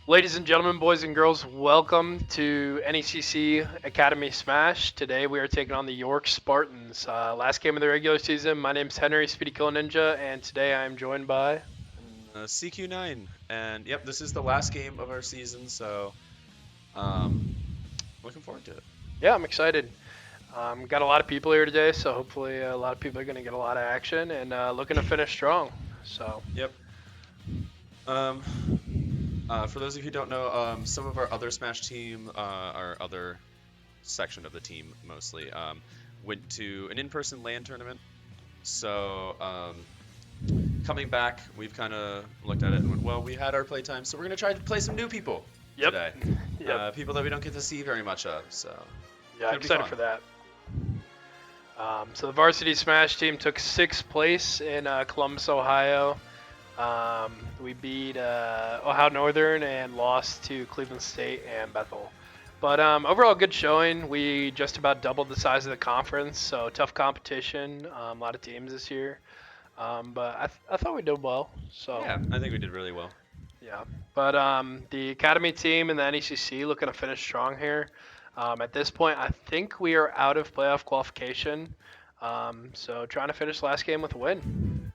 Ladies and gentlemen, boys and girls, welcome to NECC Academy Smash. Today we are taking on the York Spartans. Last game of the regular season. My name's Henry, Speedy Kill Ninja, and today I am joined by. CQ9, and yep, this is the last game of our season, so um, looking forward to it. Yeah, I'm excited. Got a lot of people here today, so hopefully a lot of people are going to get a lot of action and looking to finish strong. So, Yep. Um, for those of you who don't know, some of our other Smash team, our other section of the team mostly, went to an in-person LAN tournament. So coming back, we've kind of looked at it and went, well, we had our playtime, so we're gonna try to play some new people yep, today. yep, People that we don't get to see very much of, so yeah, should be excited fun. for that. So the varsity Smash team took sixth place in Columbus, Ohio. We beat Ohio Northern and lost to Cleveland State and Bethel. But overall, good showing. We just about doubled the size of the conference, so tough competition. A lot of teams this year. But I thought we did well. So, Yeah, I think we did really well. yeah. But the Academy team and the NECC looking to finish strong here. At this point, I think we are out of playoff qualification. So, trying to finish last game with a win.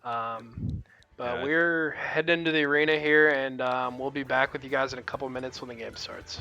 Um, but Yeah, we're heading into the arena here, and we'll be back with you guys in a couple minutes when the game starts.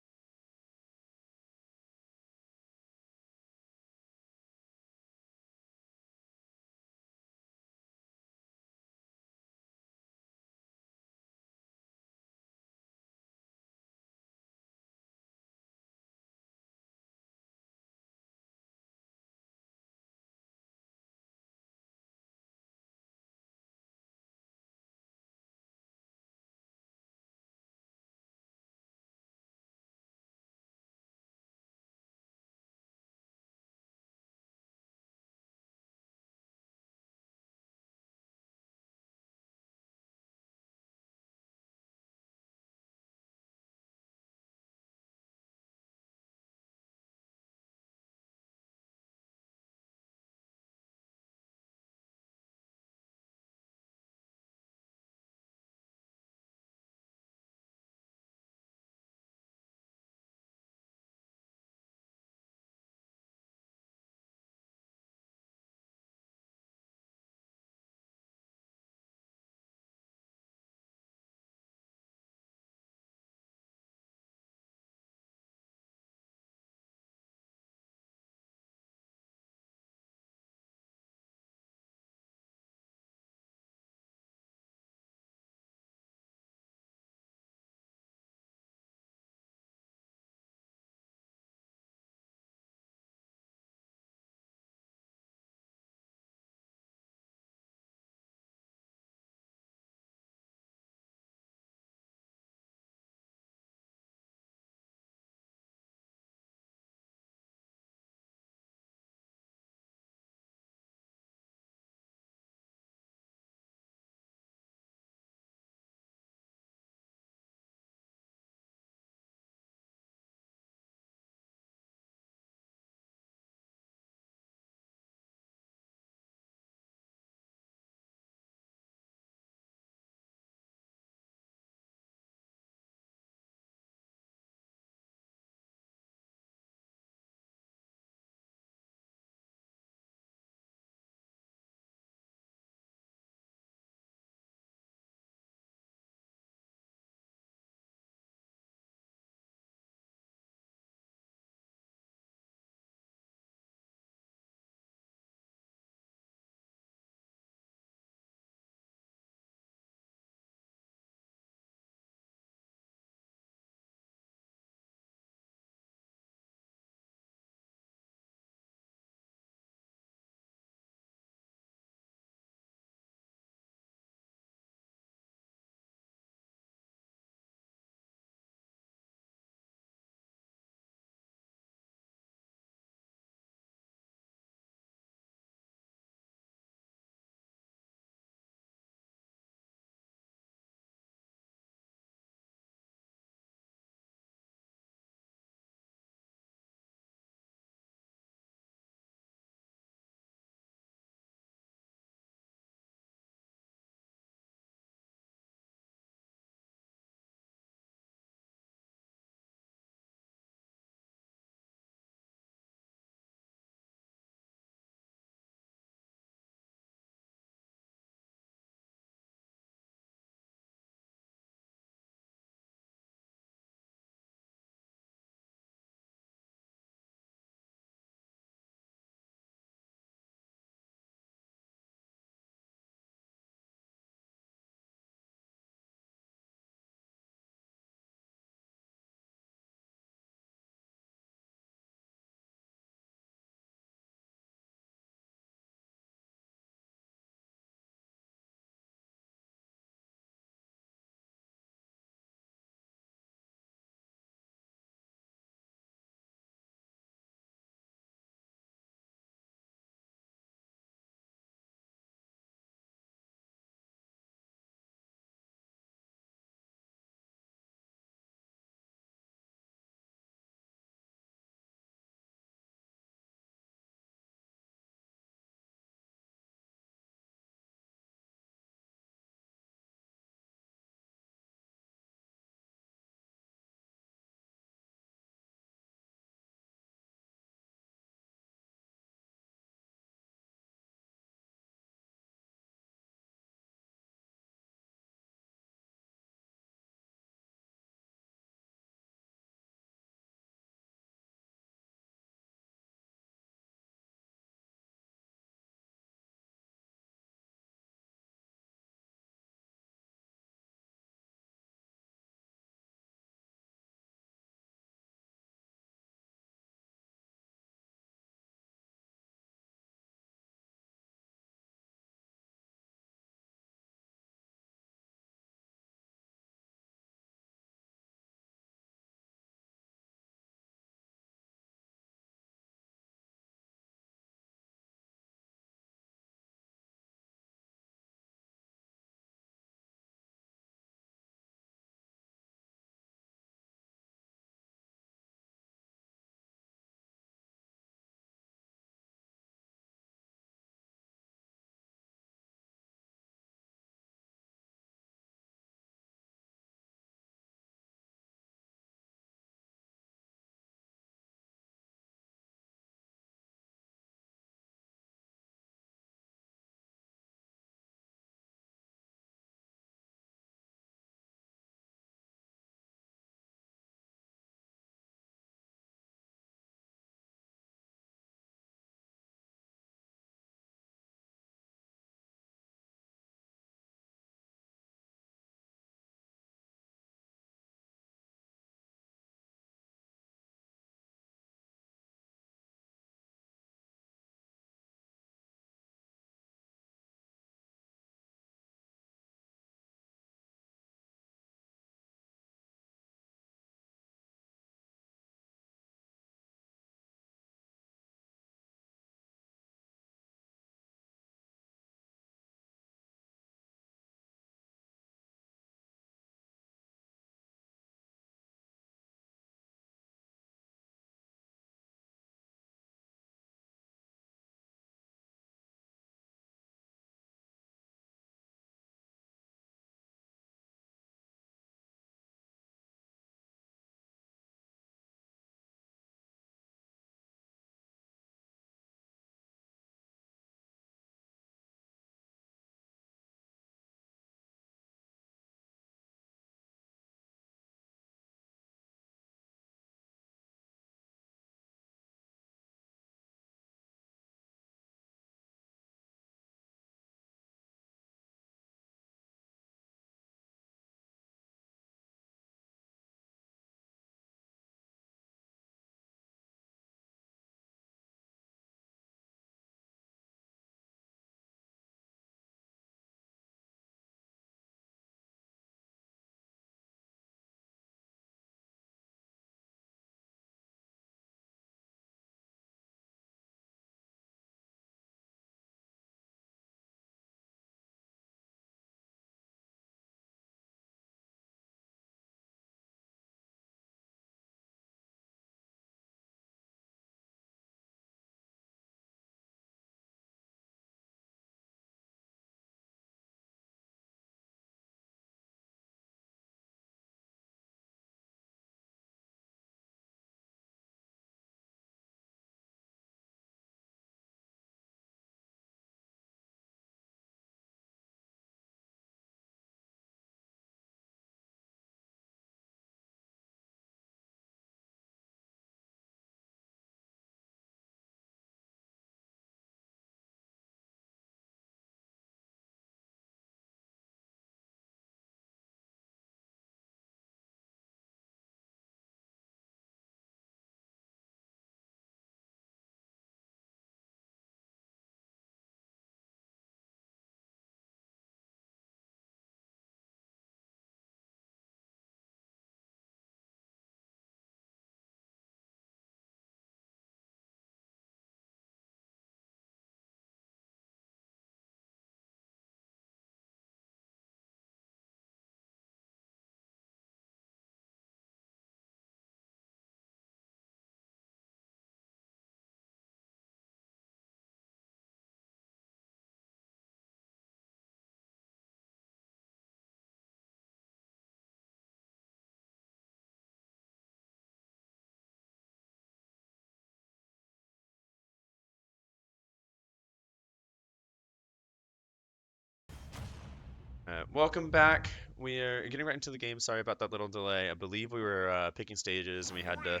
Welcome back. We are getting right into the game. Sorry about that little delay. I believe we were picking stages and we had to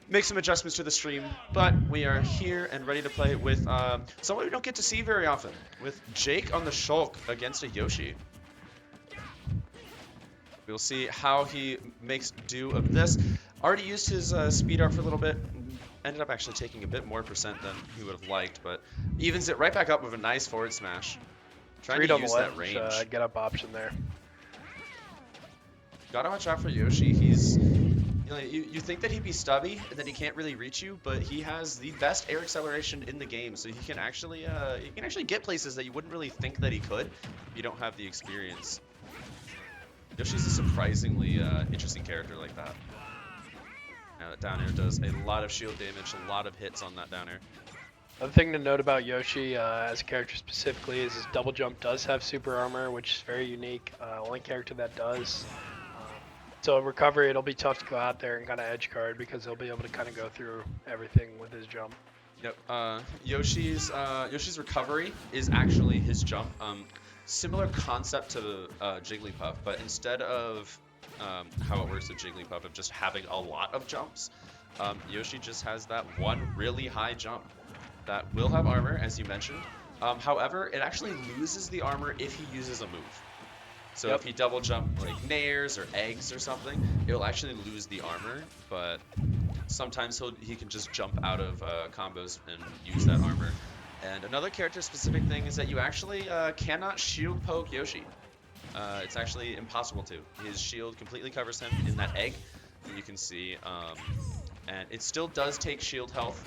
make some adjustments to the stream, but we are here and ready to play with someone we don't get to see very often, with Jake on the Shulk against a Yoshi. We'll see how he makes do of this. Already used his speed art for a little bit. Ended up actually taking a bit more percent than he would have liked, but evens it right back up with a nice forward smash. Trying Read to on the use that ledge, range. get up option there. Gotta watch out for Yoshi. He's, you think that he'd be stubby and that he can't really reach you, but he has the best air acceleration in the game, so he can actually get places that you wouldn't really think that he could if you don't have the experience. Yoshi's a surprisingly interesting character like that. Now that down air does a lot of shield damage, a lot of hits on that down air. Another thing to note about Yoshi as a character specifically is his double jump does have super armor, which is very unique. Only character that does. So in recovery, it'll be tough to go out there and kind of edge guard because he'll be able to kind of go through everything with his jump. Yep. Yoshi's recovery is actually his jump. Similar concept to Jigglypuff, but instead of how it works with Jigglypuff of just having a lot of jumps, Yoshi just has that one really high jump that will have armor, as you mentioned. However, it actually loses the armor if he uses a move. So if he double jump like nairs or eggs or something, it'll actually lose the armor, but sometimes he can just jump out of combos and use that armor. And another character specific thing is that you actually cannot shield poke Yoshi. It's actually impossible to. His shield completely covers him in that egg that you can see. And it still does take shield health,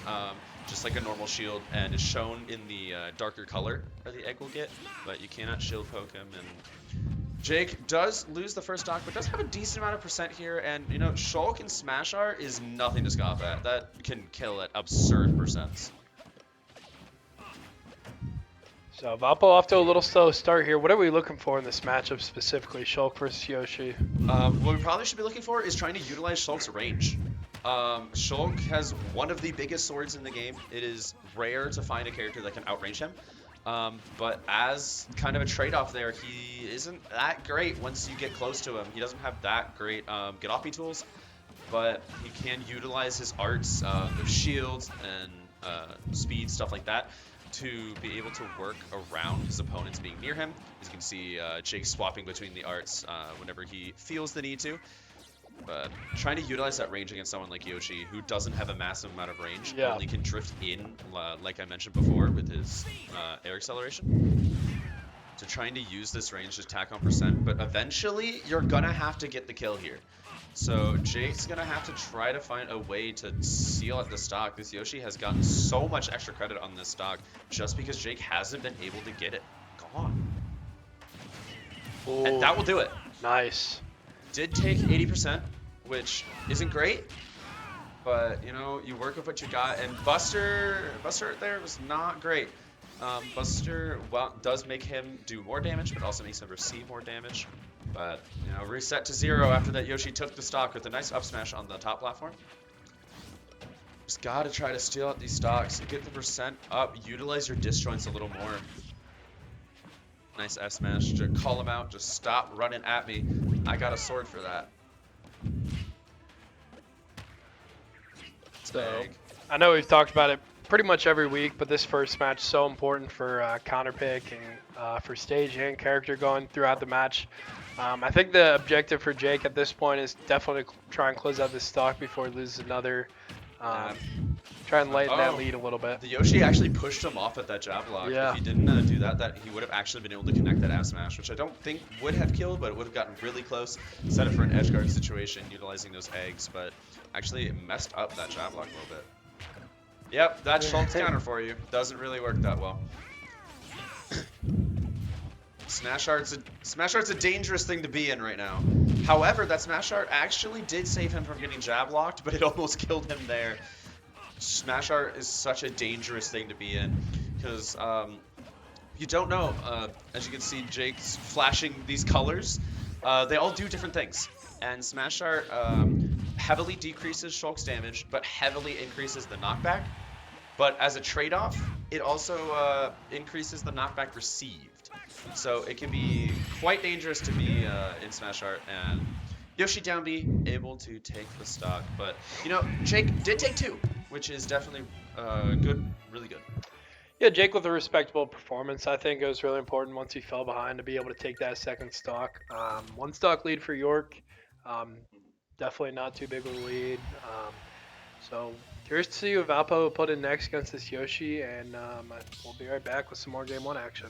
just like a normal shield, and is shown in the darker color that the egg will get, but you cannot shield poke him. And Jake does lose the first stock, but does have a decent amount of percent here, and you know, Shulk and Smash Art is nothing to scoff at. That can kill at absurd percents. So Valpo off to a little slow start here. What are we looking for in this matchup specifically, Shulk versus Yoshi? What we probably should be looking for is trying to utilize Shulk's range. Shulk has one of the biggest swords in the game. It is rare to find a character that can outrange him. But as kind of a trade-off there, he isn't that great once you get close to him. He doesn't have that great get-offy tools, but he can utilize his arts of shields and speed, stuff like that, to be able to work around his opponents being near him. As you can see, Jake swapping between the arts whenever he feels the need to. But trying to utilize that range against someone like Yoshi, who doesn't have a massive amount of range, only can drift in, like I mentioned before, with his air acceleration. So trying to use this range to tack on percent, but eventually you're gonna have to get the kill here. So Jake's gonna have to try to find a way to seal at the stock. This Yoshi has gotten so much extra credit on this stock just because Jake hasn't been able to get it. Come on. Ooh, and that will do it. Nice. Did take 80%, which isn't great, but you know, you work with what you got. And Buster there was not great. Buster, well, does make him do more damage, but also makes him receive more damage. But you know, reset to 0 after that. Yoshi took the stock with a nice up smash on the top platform. Just gotta try to steal out these stocks, get the percent up, utilize your disjoints a little more. Nice F smash, just call him out, just stop running at me. I got a sword for that. So, I know we've talked about it pretty much every week, but this first match is so important for counter pick and for stage and character going throughout the match. I think the objective for Jake at this point is definitely try and close out this stock before he loses another. Try and lighten that lead a little bit. The Yoshi actually pushed him off at that jab block. Yeah. If he didn't do that, he would have actually been able to connect that F smash, which I don't think would have killed, but it would have gotten really close. Set it for an edge guard situation, utilizing those eggs, but actually it messed up that jab block a little bit. Yep, that's Shulk's counter for you. Doesn't really work that well. Smash Art's a dangerous thing to be in right now. However, that Smash Art actually did save him from getting jab locked, but it almost killed him there. Smash Art is such a dangerous thing to be in because you don't know. As you can see, Jake's flashing these colors. They all do different things. And Smash Art heavily decreases Shulk's damage, but heavily increases the knockback. But as a trade-off, it also increases the knockback received. So it can be quite dangerous to be in Smash Art, and Yoshi down B able to take the stock, but Jake did take two, which is definitely good, really good. Yeah, Jake with a respectable performance. I think it was really important once he fell behind to be able to take that second stock. One stock lead for York. Um, Definitely not too big of a lead. So curious to see who Valpo will put in next against this Yoshi, and we'll be right back with some more Game 1 action.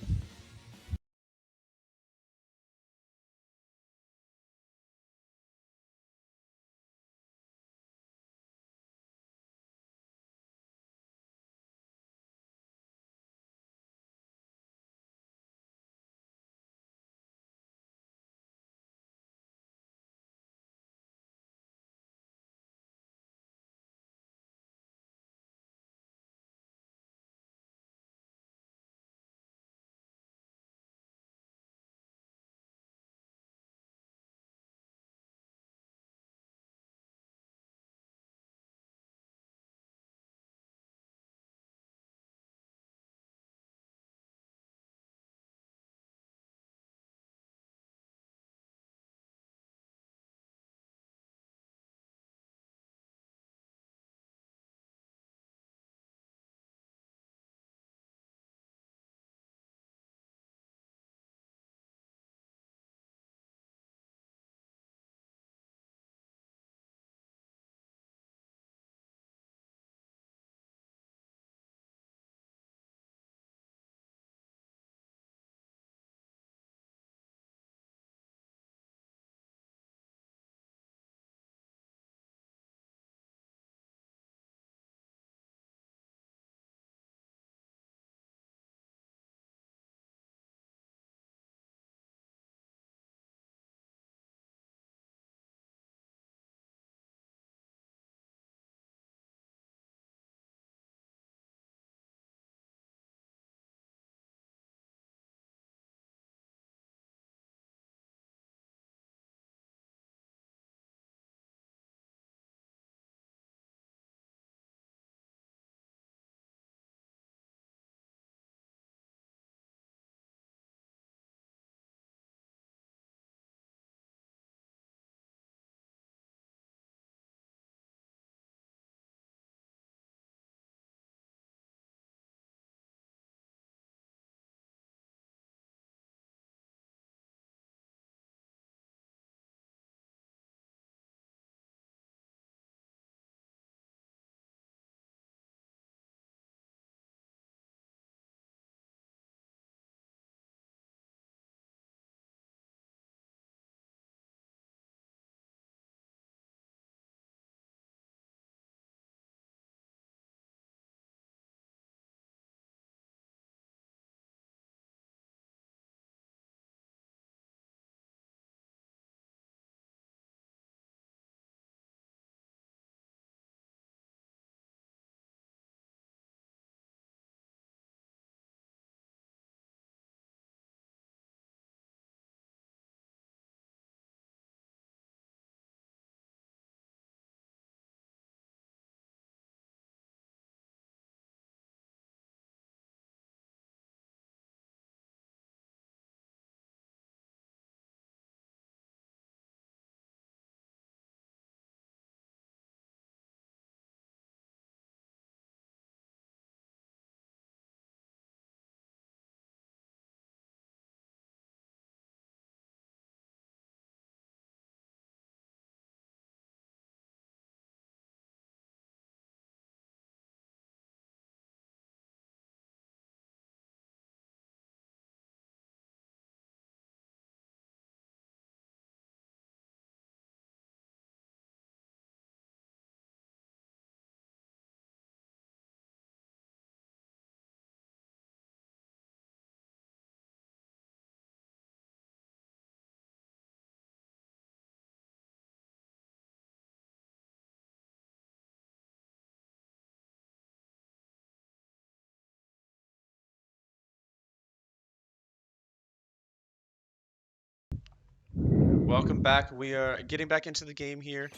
Welcome back. We are getting back into the game here.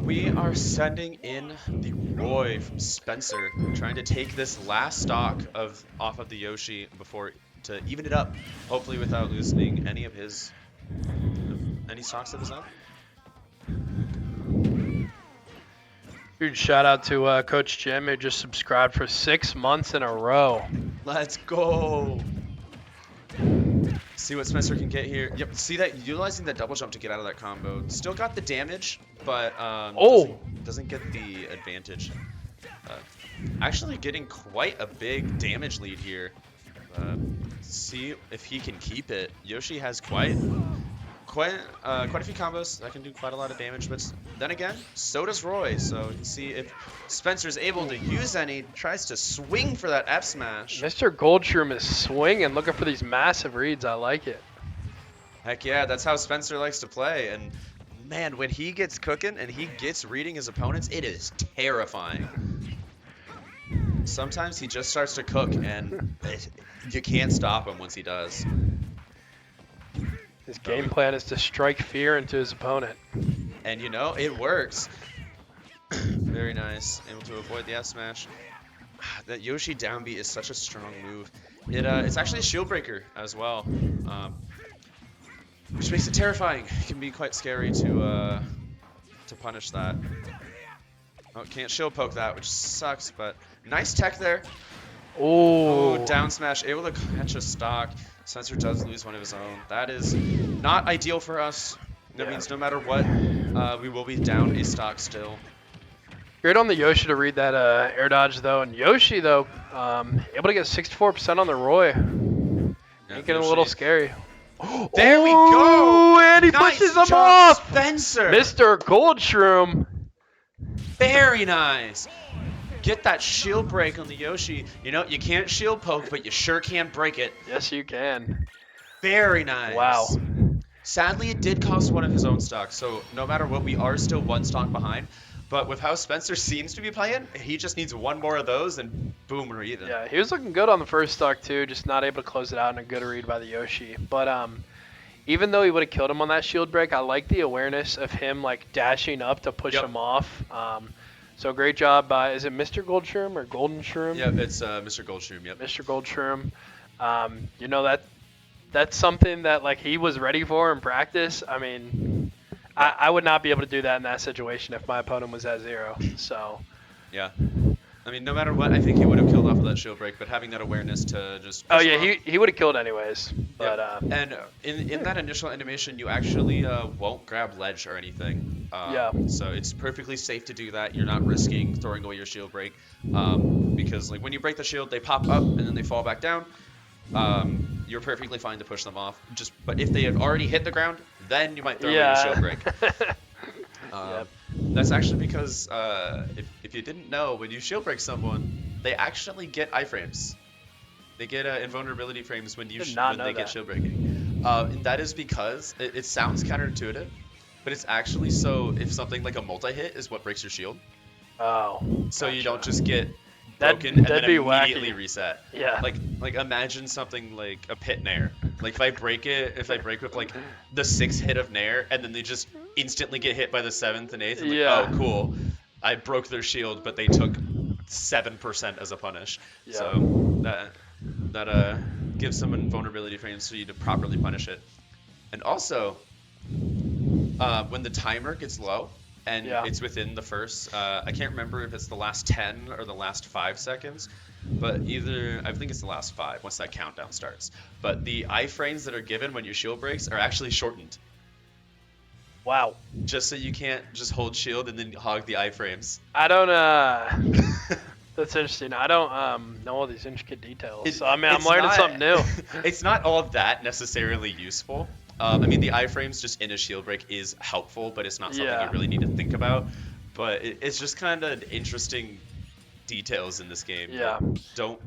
We are sending in the Roy from Spencer, trying to take this last stock of off of the Yoshi before to even it up, hopefully without losing any stocks of his own. Huge shout out to Coach Jim, who just subscribed for 6 months in a row. Let's go. See what Spencer can get here. Yep, see that, utilizing that double jump to get out of that combo. Still got the damage, but doesn't get the advantage. Actually getting quite a big damage lead here. See if he can keep it. Yoshi has quite a few combos that can do quite a lot of damage, but then again, so does Roy. So you can see if Spencer's able to use any, tries to swing for that F smash. Mr. Goldshroom is swinging, looking for these massive reads. I like it. Heck yeah, that's how Spencer likes to play. And man, when he gets cooking and he gets reading his opponents, it is terrifying. Sometimes he just starts to cook and you can't stop him once he does. His game plan is to strike fear into his opponent. And you know, it works. Very nice. Able to avoid the F smash. That Yoshi down B is such a strong move. It's actually a shield breaker as well. Which makes it terrifying. It can be quite scary to punish that. Oh, can't shield poke that, which sucks, but nice tech there. Oh, down smash, able to catch a stock. Spencer does lose one of his own. That is not ideal for us. That means no matter what, we will be down a stock still. Great on the Yoshi to read that air dodge though, and Yoshi though, able to get 64% on the Roy. Yeah, Making it a little scary. There we go! And he Nice pushes him jump, off! Spencer! Mr. Goldshroom. Very nice. Get that shield break on the Yoshi. You know, you can't shield poke, but you sure can break it. Yes, you can. Very nice. Wow. Sadly, it did cost one of his own stocks, so no matter what, we are still one stock behind. But with how Spencer seems to be playing, he just needs one more of those, and boom, we're even. Yeah, he was looking good on the first stock too, just not able to close it out in a good read by the Yoshi. But even though he would have killed him on that shield break, I like the awareness of him like dashing up to push him off. So great job by, is it Mr. Goldshroom or Golden Shroom? Yep, it's Mr. Goldshroom, yep. Mr. Goldshroom. You know, that's something that like he was ready for in practice. I mean, I would not be able to do that in that situation if my opponent was at 0. So. Yeah. I mean, no matter what, I think he would have killed off of that shield break, but having that awareness to just... Oh, yeah, he would have killed anyways. But, and in that initial animation, you actually won't grab ledge or anything. So it's perfectly safe to do that. You're not risking throwing away your shield break. Because like when you break the shield, they pop up and then they fall back down. You're perfectly fine to push them off. But if they have already hit the ground, then you might throw away your shield break. That's actually because if you didn't know, when you shield break someone, they actually get iframes. They get invulnerability frames when they get shield breaking. And that is because it sounds counterintuitive, but it's actually so if something like a multi-hit is what breaks your shield. Oh. So you don't just get broken and then immediately reset. Yeah. Like imagine something like a pit nair. Like if I break with like the 6th hit of nair and then they just instantly get hit by the 7th and 8th, I'm like, oh cool, I broke their shield, but they took 7% as a punish. Yeah. So that gives someone vulnerability frames for you to properly punish it. And also, when the timer gets low and it's within the first, I can't remember if it's the last 10 or the last 5 seconds, but I think it's the last 5 once that countdown starts. But the iframes that are given when your shield breaks are actually shortened. Wow. Just so you can't just hold shield and then hog the iframes. I don't, that's interesting. I don't know all these intricate details. So, I mean, I'm learning something new. It's not all of that necessarily useful. I mean, the iframes just in a shield break is helpful, but it's not something you really need to think about. But it's just kind of interesting details in this game that don't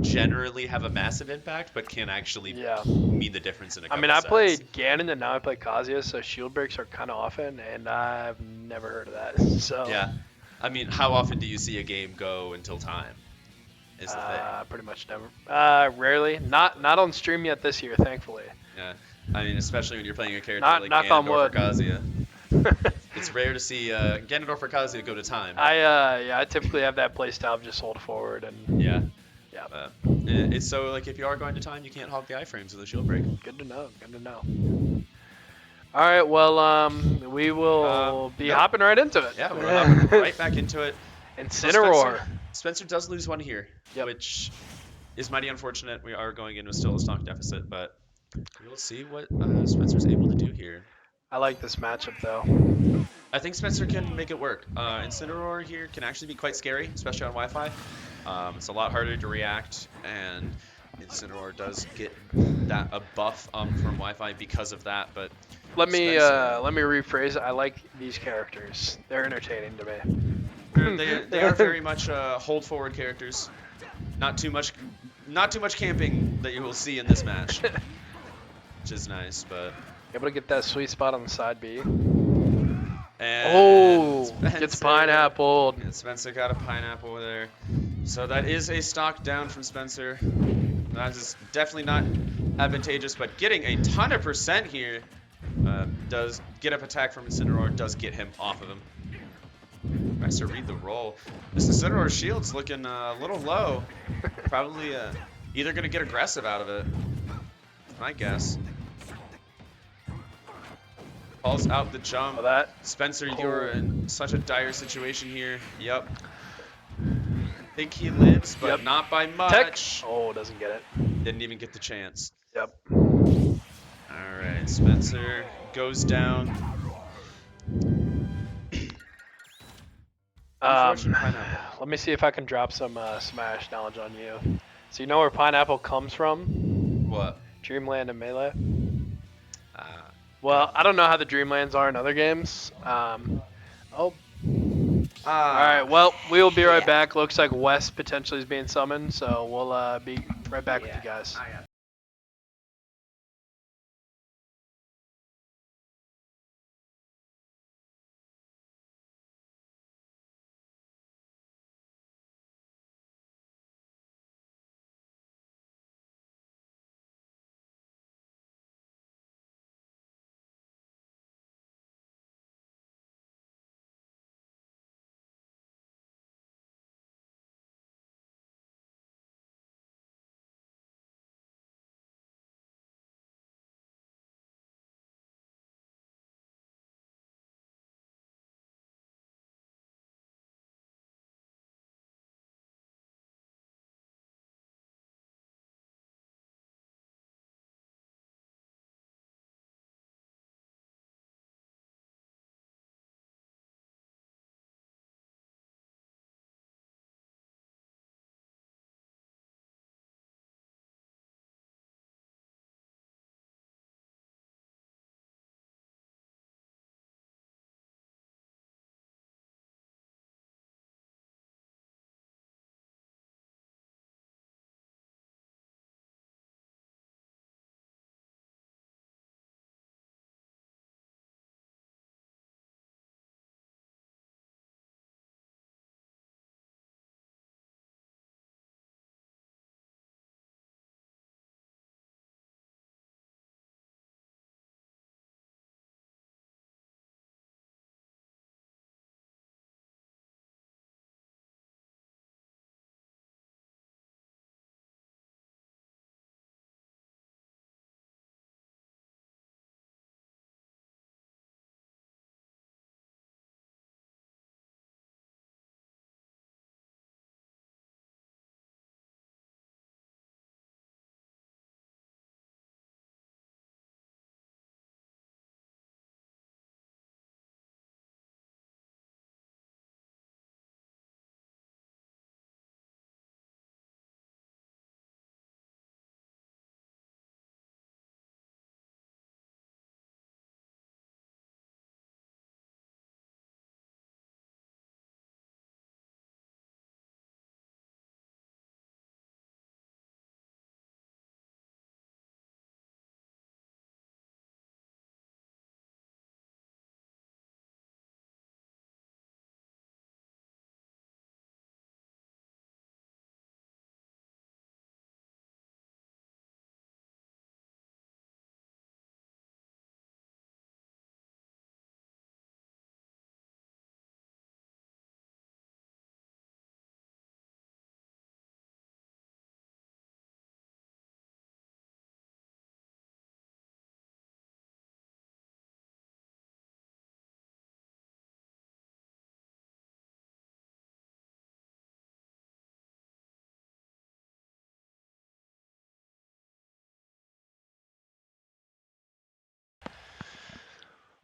generally have a massive impact, but can actually mean the difference in a couple I sets. played Ganon and now I play Kazuya, so shield breaks are kind of often, and I've never heard of that. So yeah, I mean, how often do you see a game go until time? Is the thing. Pretty much never. Rarely. Not on stream yet this year, thankfully. Yeah, I mean, especially when you're playing a character like knock on Ganondorf or wood. Kazuya. It's rare to see Ganondorf or Kazuya go to time. I typically have that playstyle of just hold forward and Yeah. It's so like if you are going to time, you can't hog the iframes with a shield break. Good to know. Good to know. All right. Well, we will be Nope. hopping right into it. Yeah, we're hopping right back into it. So Incineroar. Spencer does lose one here, Yep. which is mighty unfortunate. We are going in with still a stock deficit, but we'll see what Spencer's able to do here. I like this matchup though. I think Spencer can make it work. Incineroar here can actually be quite scary, especially on Wi-Fi. It's a lot harder to react, and Incineroar does get a buff from Wi-Fi because of that. But Let me Spencer, let me rephrase it. I like these characters. They're entertaining to me. they are very much hold forward characters. Not too much camping that you will see in this match, which is nice. But Able to get that sweet spot on the side B. and Gets pineapple. And Spencer got a pineapple there. So that is a stock down from Spencer. That is definitely not advantageous, but getting a ton of percent here does get up attack from Incineroar, does get him off of him. Nice to read the roll. This Incineroar shield's looking a little low. Probably either going to get aggressive out of it, I guess. Calls out the jump. Spencer, you're in such a dire situation here. Yep. I think he lives, but not by much. Tech. Oh, doesn't get it. Didn't even get the chance. Yep. All right, Spencer goes down. Let me see if I can drop some Smash knowledge on you. So you know where pineapple comes from? What? Dreamland and Melee. Well, I don't know how the Dreamlands are in other games. All right. Well, we will be right back. Looks like West potentially is being summoned, so we'll be right back with you guys.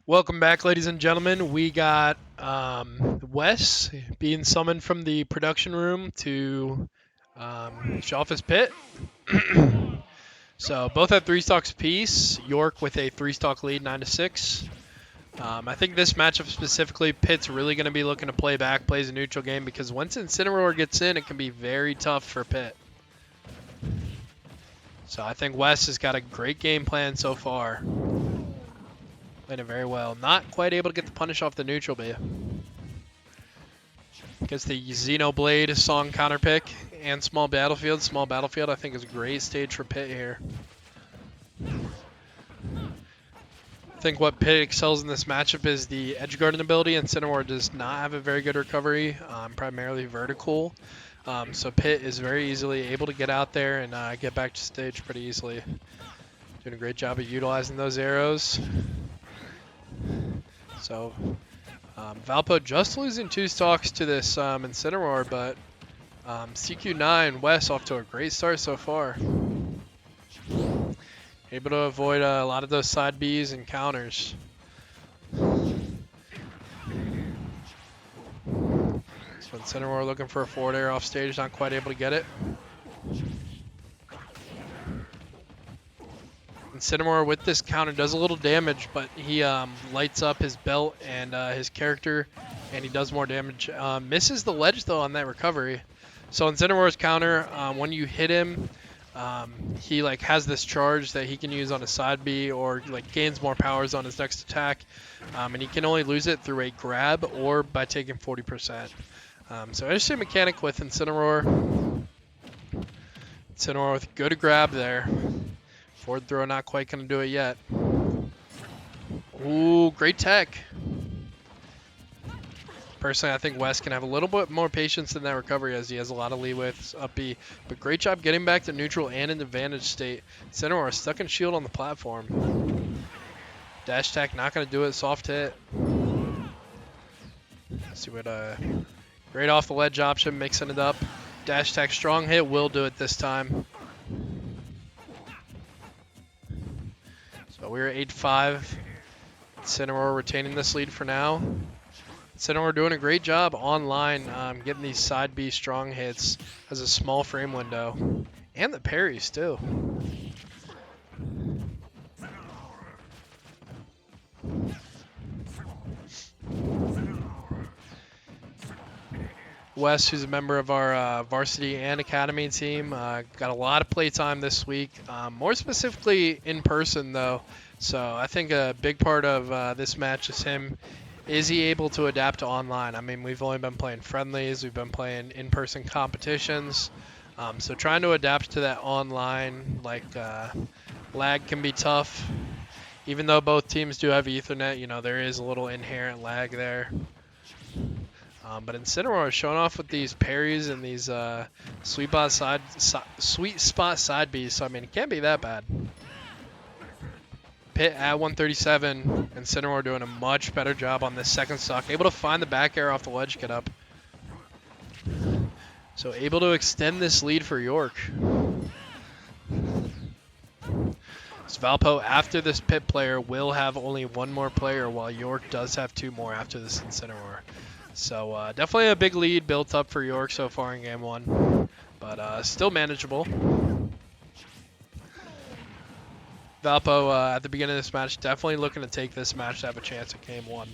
Welcome back, ladies and gentlemen. We got Wes being summoned from the production room to show off his pit. So both have 3 stocks apiece. York with a 3-stock lead, 9-6. I think this matchup specifically, Pitt's really going to be looking to play back, plays a neutral game, because once Incineroar gets in, it can be very tough for Pitt. So I think Wes has got a great game plan so far. Playing it very well. Not quite able to get the punish off the neutral B. Gets the Xenoblade song counter pick and Small Battlefield. Small Battlefield I think is a great stage for Pitt here. I think what Pitt excels in this matchup is the edge guarding ability, and Incineroar does not have a very good recovery, primarily vertical. So Pitt is very easily able to get out there and get back to stage pretty easily. Doing a great job of utilizing those arrows. So Valpo just losing 2 stocks to this Incineroar, but CQ9 West off to a great start so far. Able to avoid a lot of those side Bs and counters. So Incineroar looking for a forward air off stage, not quite able to get it. Incineroar with this counter does a little damage, but he lights up his belt and his character, and he does more damage. Misses the ledge though on that recovery. So Incineroar's counter, when you hit him, he like has this charge that he can use on a side B or like gains more powers on his next attack, and he can only lose it through a grab or by taking 40%. So interesting mechanic with Incineroar. Incineroar with good grab there. Forward throw not quite going to do it yet. Ooh, great tech. Personally, I think West can have a little bit more patience in that recovery as he has a lot of leeway with up B. But great job getting back to neutral and in advantage state. Incineroar stuck in shield on the platform. Dash attack not going to do it. Soft hit. Let's see what great off the ledge option, mixing it up. Dash attack strong hit will do it this time. So we're 8-5. Incineroar retaining this lead for now. Incineroar doing a great job online, getting these side B strong hits. Has a small frame window. And the parries too. Wes, who's a member of our varsity and academy team, got a lot of play time this week. More specifically in person though. So I think a big part of this match is him. Is he able to adapt to online? I mean, we've only been playing friendlies. We've been playing in-person competitions. So trying to adapt to that online, lag can be tough. Even though both teams do have Ethernet, you know, there is a little inherent lag there. But Incineroar is showing off with these parries and these sweet spot side Bs. So I mean, it can't be that bad. Pitt at 137. Incineroar doing a much better job on this second stock. Able to find the back air off the ledge get up. So able to extend this lead for York. So Valpo, after this Pitt player, will have only one more player, while York does have 2 more after this Incineroar. So definitely a big lead built up for York so far in game 1, but still manageable. Valpo at the beginning of this match definitely looking to take this match to have a chance at game 1.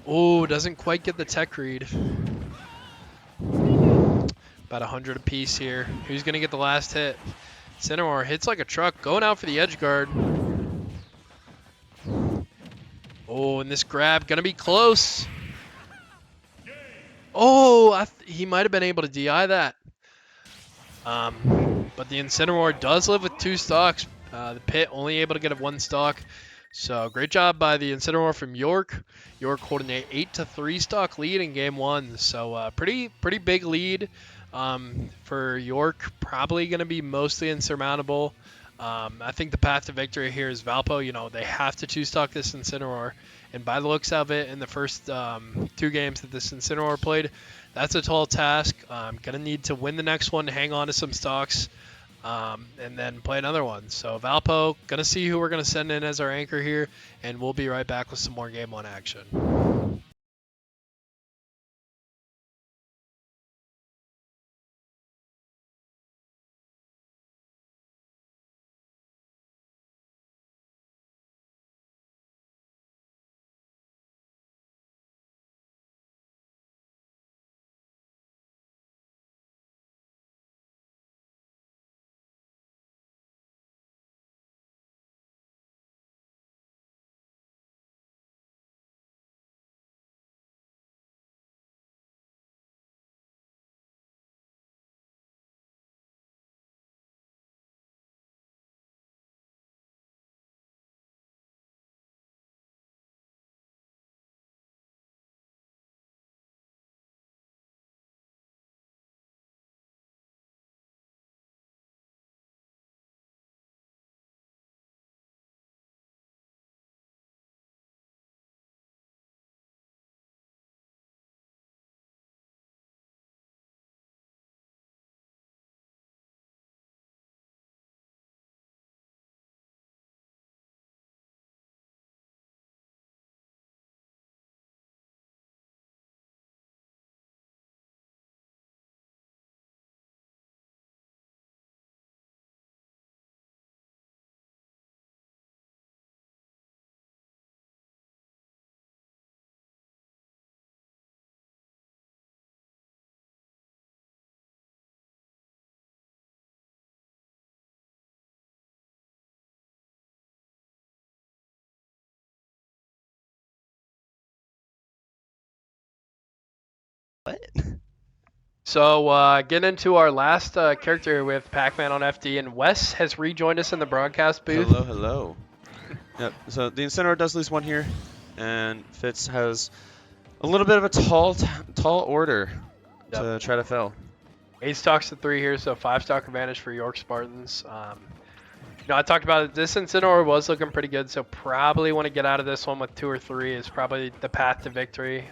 Oh, doesn't quite get the tech read. About 100 apiece here. Who's going to get the last hit? Incineroar hits like a truck, going out for the edge guard. Oh, and this grab going to be close. Oh, he might have been able to DI that. But the Incineroar does live with 2 stocks. The Pitt only able to get a 1 stock. So great job by the Incineroar from York. York holding a 8-3 stock lead in game 1. So pretty big lead for York. Probably going to be mostly insurmountable. I think the path to victory here is Valpo. You know, they have to 2-stock this Incineroar. And by the looks of it, in the first 2 games that this Incineroar played, that's a tall task. Going to need to win the next one to hang on to some stocks. and then play another one. So Valpo, gonna see who we're gonna send in as our anchor here, and we'll be right back with some more Game 1 action. What? So getting into our last character with Pac-Man on FD, and Wes has rejoined us in the broadcast booth. Hello, hello. Yep. So the Incineroar does lose one here, and Fitz has a little bit of a tall order to try to fill. 8 stocks to 3 here, so 5 stock advantage for York Spartans. I talked about it. This Incineroar was looking pretty good, so probably want to get out of this one with 2 or 3 is probably the path to victory.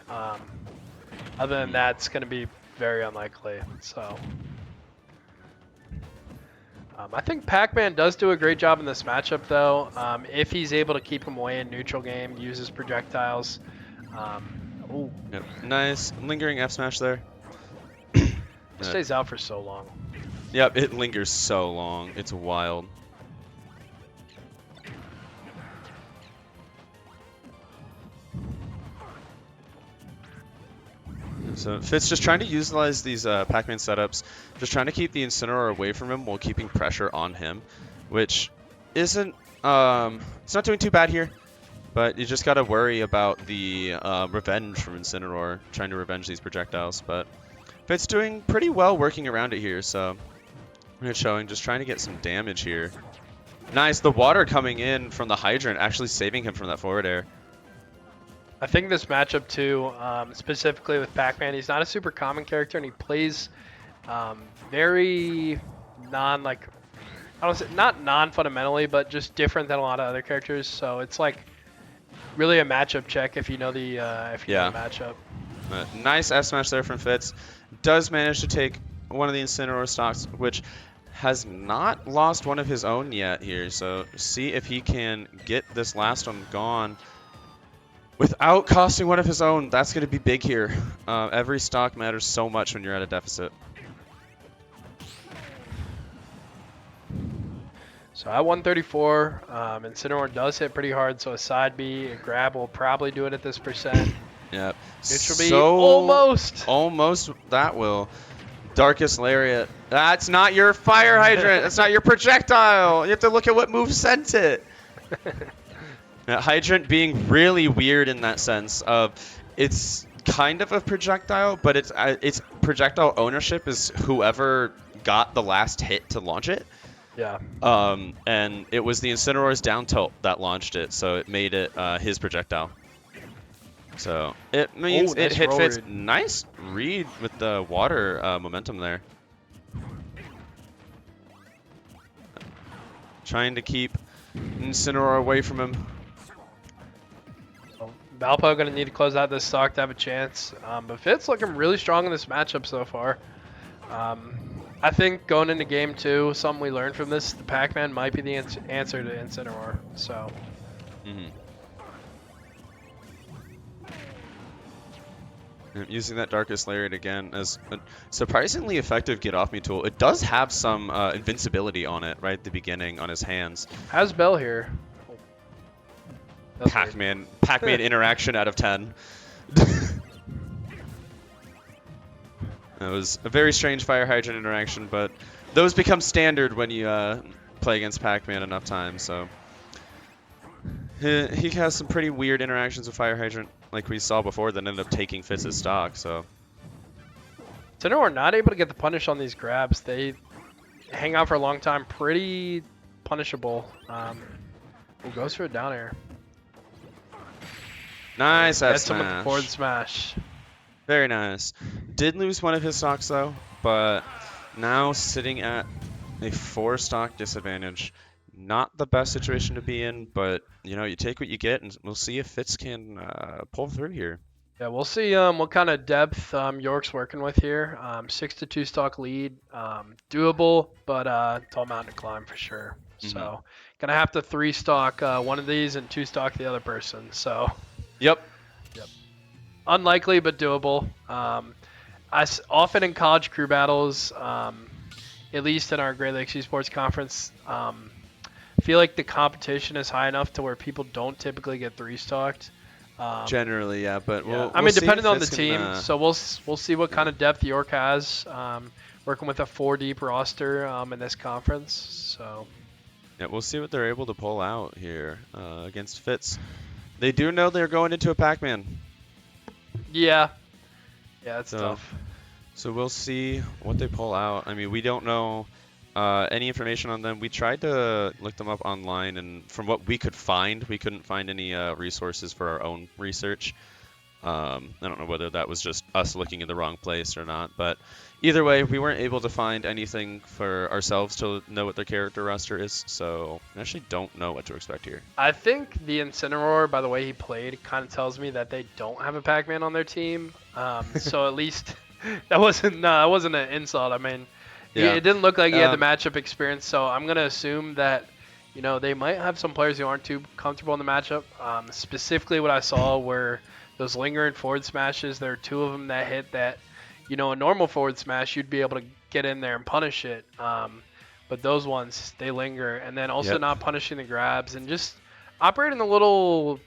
Other than that, it's going to be very unlikely. So I think Pac-Man does do a great job in this matchup, though. If he's able to keep him away in neutral game, uses projectiles. Ooh, Yep. Nice lingering F smash there. stays out for so long. Yep, it lingers so long. It's wild. So Fitz just trying to utilize these Pac-Man setups, just trying to keep the Incineroar away from him while keeping pressure on him, which isn't, it's not doing too bad here, but you just got to worry about the revenge from Incineroar, trying to revenge these projectiles, but Fitz doing pretty well working around it here, so it's showing, just trying to get some damage here. Nice, the water coming in from the hydrant actually saving him from that forward air. I think this matchup too, specifically with Pac-Man, he's not a super common character, and he plays very I don't say not non-fundamentally, but just different than a lot of other characters. So it's like really a matchup check if you know the the matchup. Nice F smash there from Fitz. Does manage to take one of the Incineroar stocks, which has not lost one of his own yet here. So see if he can get this last one gone without costing one of his own. That's going to be big here. Every stock matters so much when you're at a deficit. So at 134, Incineroar does hit pretty hard, so a side B, a grab will probably do it at this percent. Yep. Neutral B, almost. Almost that will. Darkest Lariat. That's not your fire hydrant. That's not your projectile. You have to look at what move sent it. Hydrant being really weird in that sense of it's kind of a projectile, but its projectile ownership is whoever got the last hit to launch it. Yeah. And it was the Incineroar's down tilt that launched it, so it made it his projectile. So it means nice it hit Fitz. read. Nice read with the water momentum there. Trying to keep Incineroar away from him. Valpo going to need to close out this stock to have a chance. But Fitz looking really strong in this matchup so far. I think going into game 2, something we learned from this, the Pac-Man might be the answer to Incineroar. So. Mm-hmm. Using that Darkest Lariat again as a surprisingly effective get off me tool. It does have some invincibility on it right at the beginning on his hands. How's Bell here? Oh, that's weird. Pac-Man interaction out of 10. That was a very strange fire hydrant interaction, but those become standard when you play against Pac-Man enough times. So he has some pretty weird interactions with fire hydrant, like we saw before, that ended up taking Fitz's stock. So Incineroar not able to get the punish on these grabs. They hang out for a long time. Pretty punishable. Who goes for a down air? nice F Gets him with the forward smash. smash. Very nice. Did lose one of his stocks though, but now sitting at a 4-stock disadvantage. Not the best situation to be in, but you know, you take what you get, and we'll see if Fitz can pull through here. Yeah, we'll see what kind of depth York's working with here. 6-2 stock lead, doable, but tall mountain to climb for sure. So gonna have to 3-stock one of these and 2-stock the other person. So. Yep. Unlikely, but doable. Often in college crew battles, at least in our Great Lakes Esports Conference, I feel like the competition is high enough to where people don't typically get 3-stocked. Generally, yeah, but Yeah. we'll see depending if on the Fitz team, can, so we'll see what kind of depth York has. Working with a 4-deep roster in this conference, so. Yeah, we'll see what they're able to pull out here against Fitz. They do know they're going into a Pac-Man. Yeah, it's tough. So we'll see what they pull out. I mean, we don't know any information on them. We tried to look them up online, and from what we could find, we couldn't find any resources for our own research. I don't know whether that was just us looking in the wrong place or not, but either way, we weren't able to find anything for ourselves to know what their character roster is, so I actually don't know what to expect here. I think the Incineroar, by the way he played, kind of tells me that they don't have a Pac-Man on their team. So at least that wasn't an insult. I mean, Yeah. it didn't look like he had the matchup experience. So I'm gonna assume that they might have some players who aren't too comfortable in the matchup. Specifically, what I saw were those lingering forward smashes. There are 2 of them that hit that. A normal forward smash, you'd be able to get in there and punish it. But those ones, they linger. And then also not punishing the grabs and just operating a little,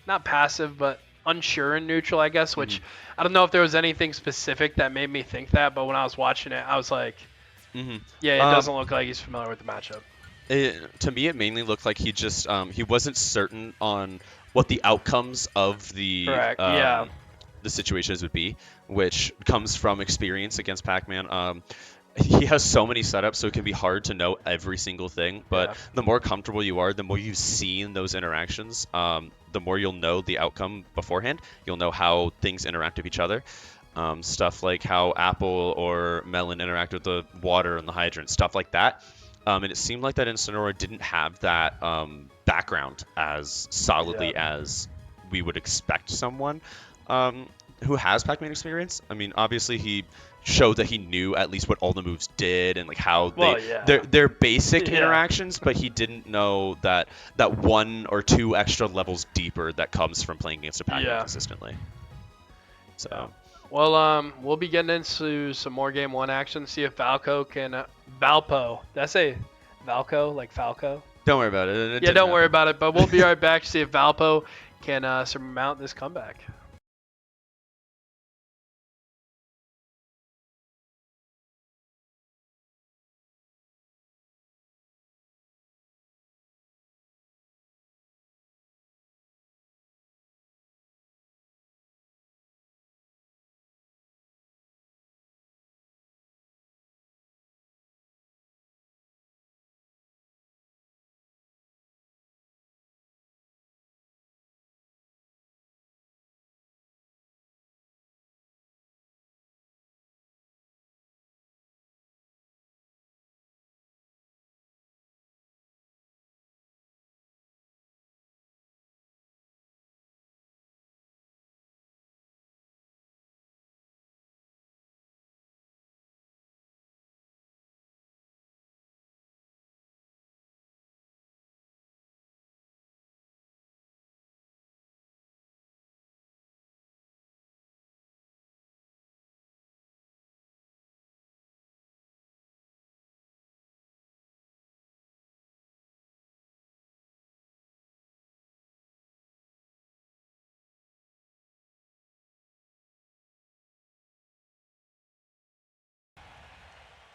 not passive, but unsure and neutral, I guess, which I don't know if there was anything specific that made me think that. But when I was watching it, I was like, yeah, it doesn't look like he's familiar with the matchup. To me, it mainly looked like he just he wasn't certain on what the outcomes of the situations would be, which comes from experience against Pac-Man. He has so many setups, so it can be hard to know every single thing. But the more comfortable you are, the more you've seen those interactions, the more you'll know the outcome beforehand. You'll know how things interact with each other. Stuff like how Apple or Melon interact with the water and the hydrant, stuff like that. And it seemed like that Incineroar didn't have that background as solidly as we would expect someone who has Pac-Man experience. I mean, obviously he showed that he knew at least what all the moves did and like how their basic interactions, but he didn't know that 1 or 2 extra levels deeper that comes from playing against a Pac-Man consistently. So. Well, we'll be getting into some more Game 1 action. See if Valpo can... Valpo. Did I say Valco? Like Falco? Don't worry about it. Don't worry about it. But we'll be right back to see if Valpo can surmount this comeback.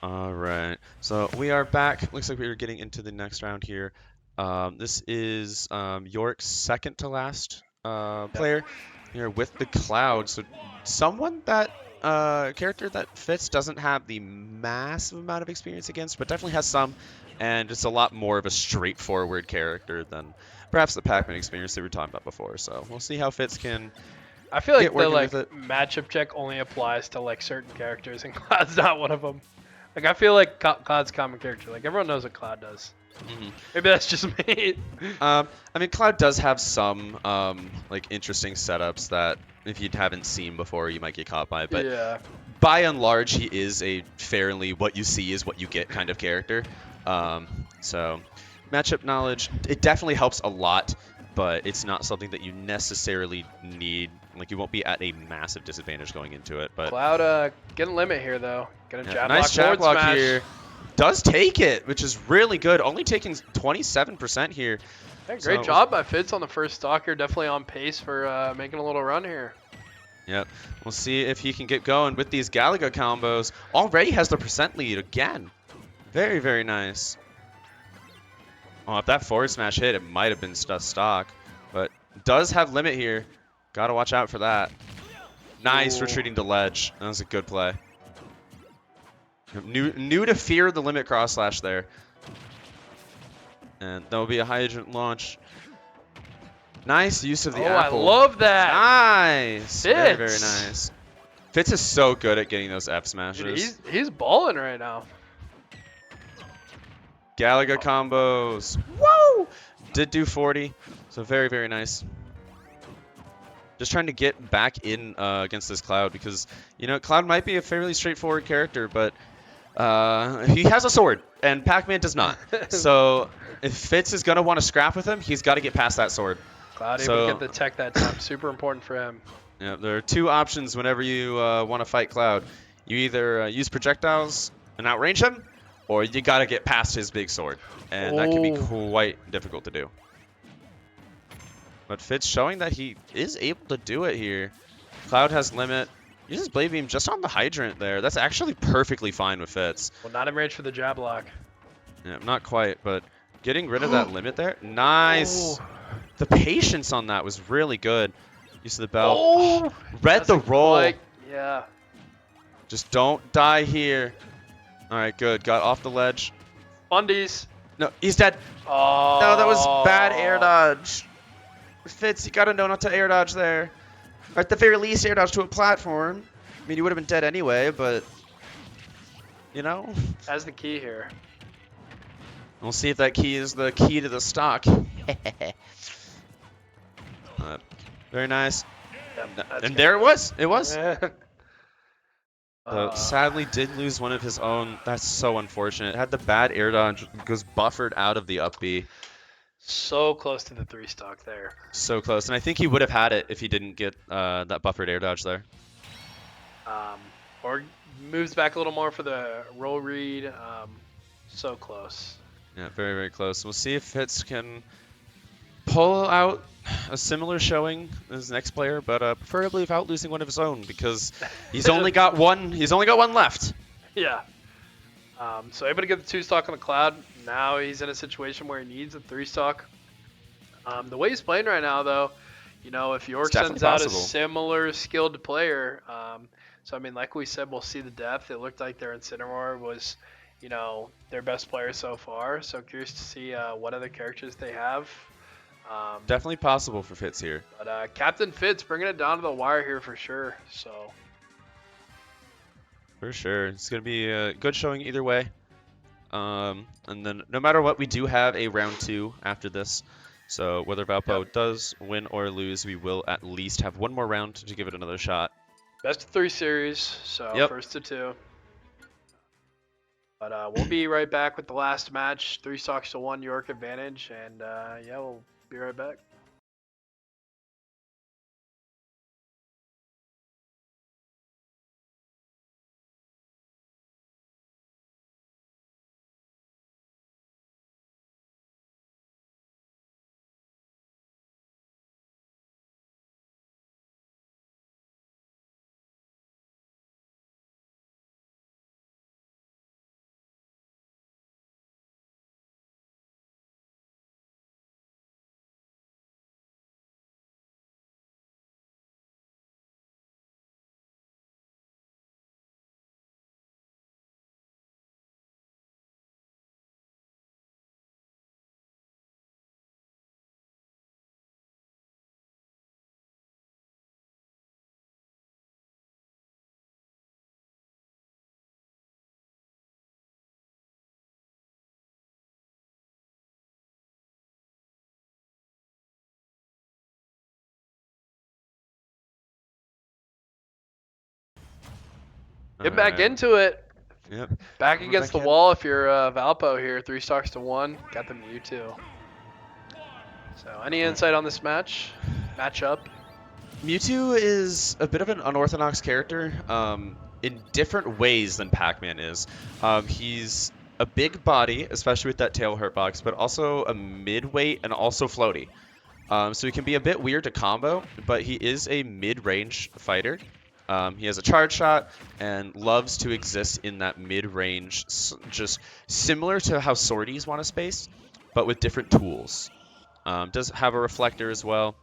All right. So we are back. Looks like we are getting into the next round here. This is York's second to last Yep. player here with the Cloud. So someone that character that Fitz doesn't have the massive amount of experience against, but definitely has some, and it's a lot more of a straightforward character than perhaps the Pac-Man experience that we were talking about before. So we'll see how Fitz can I feel get like the working with it. matchup check only applies to like certain characters, and Cloud's not one of them. Like I feel like Cloud's common character. Like everyone knows what Cloud does. Mhm. Maybe that's just me. I mean, Cloud does have some like interesting setups that if you haven't seen before, you might get caught by. But Yeah. by and large, he is a fairly what you see is what you get kind of character. So matchup knowledge, it definitely helps a lot, but it's not something that you necessarily need. Like you won't be at a massive disadvantage going into it. But Cloud getting limit here though. Gonna yeah, jab nice block jab forward block smash. here. Does take it, which is really good. Only taking 27% here. Yeah, great So job by Fitz on the first stock here. Definitely on pace for making a little run here. Yep. We'll see if he can get going with these Galaga combos. Already has the percent lead again. Very, very nice. Oh, if that forward smash hit, it might have been stock. But does have limit here. Gotta watch out for that. Nice Ooh. retreating to ledge. That was a good play. Knew to fear the limit cross slash there. And that will be a hydrant launch. Nice use of the apple. I love that. Nice. Very, very Fitz. nice. Fitz is so good at getting those F Dude, smashes. he's balling right now. Galaga combos. Whoa! Did do 40, so very, very nice. Just trying to get back in against this Cloud because, you know, Cloud might be a fairly straightforward character, but he has a sword, and Pac-Man does not. So if Fitz is going to want to scrap with him, he's got to get past that sword. Cloud able to get the tech that time. Super important for him. Yeah, there are two options whenever you want to fight Cloud. You either use projectiles and outrange him, or you got to get past his big sword, and that can be quite difficult to do. But Fitz showing that he is able to do it here. Cloud has limit. Uses Blade Beam just on the hydrant there. That's actually perfectly fine with Fitz. Well, not in range for the jab block. Yeah, not quite, but getting rid of that limit there. Nice. Oh. The patience on that was really good. Use of the belt. Oh, Read the roll. Yeah. Just don't die here. All right, good. Got off the ledge. Fundies. No, he's dead. Oh. No, that was bad air dodge. Fitz, you gotta know not to air dodge there. Or at the very least, air dodge to a platform. I mean, you would have been dead anyway, but you know. That's the key here. We'll see if that key is the key to the stock. Very nice. Yep, and there it was. It was. Yeah. Sadly, did lose one of his own. That's so unfortunate. Had the bad air dodge, goes buffered out of the up B. So close to the 3 stock there. So close, and I think he would have had it if he didn't get that buffered air dodge there. Or moves back a little more for the roll read. So close. Yeah, very, very close. We'll see if Fitz can pull out a similar showing as the next player, but preferably without losing one of his own because he's only got one. He's only got one left. Yeah. So able to get the 2 stock on the Cloud. Now he's in a situation where he needs a 3 stock. The way he's playing right now, though, you know, if York sends out a similar skilled player, so I mean, like we said, we'll see the depth. It looked like their Incineroar was, you know, their best player so far. So curious to see what other characters they have. Definitely possible for Fitz here. But Captain Fitz bringing it down to the wire here for sure. So. For sure. It's going to be a good showing either way. And then no matter what, we do have a round 2 after this. So whether Valpo does win or lose, we will at least have one more round to give it another shot. Best of 3 series, so first to 2. But we'll be right back with the last match. 3 stocks to 1 York advantage. And yeah, we'll be right back. Get back Alright. into it. Yep. Back We're against back the in. wall if you're Valpo here. 3 stocks to 1. Got the Mewtwo. So any insight on this matchup? Mewtwo is a bit of an unorthodox character in different ways than Pac-Man is. He's a big body, especially with that tail hurt box, but also a mid-weight and also floaty. So he can be a bit weird to combo, but he is a mid-range fighter. He has a charge shot and loves to exist in that mid-range, just similar to how Swordies want to space, but with different tools. Does have a reflector as well.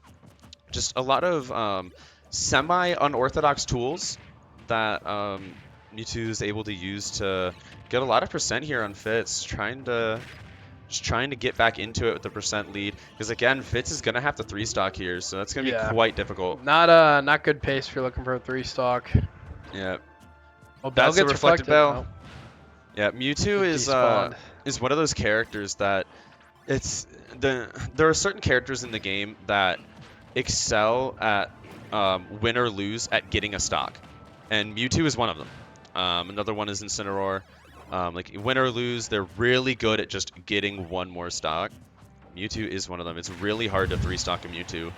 Just a lot of semi-unorthodox tools that Mewtwo is able to use to get a lot of percent here on Fitz, just trying to get back into it with the percent lead. Because again, Fitz is gonna have to 3-stock here, so that's gonna be quite difficult. Not good pace if you're looking for a 3-stock. Yeah. Oh, Bell That's the gets reflected reflected. bell. Nope. Yeah, Mewtwo Despawned. is one of those characters that there are certain characters in the game that excel at win or lose at getting a stock, and Mewtwo is one of them. Another one is Incineroar. Like win or lose, they're really good at just getting one more stock. Mewtwo is one of them. It's really hard to 3-stock a Mewtwo.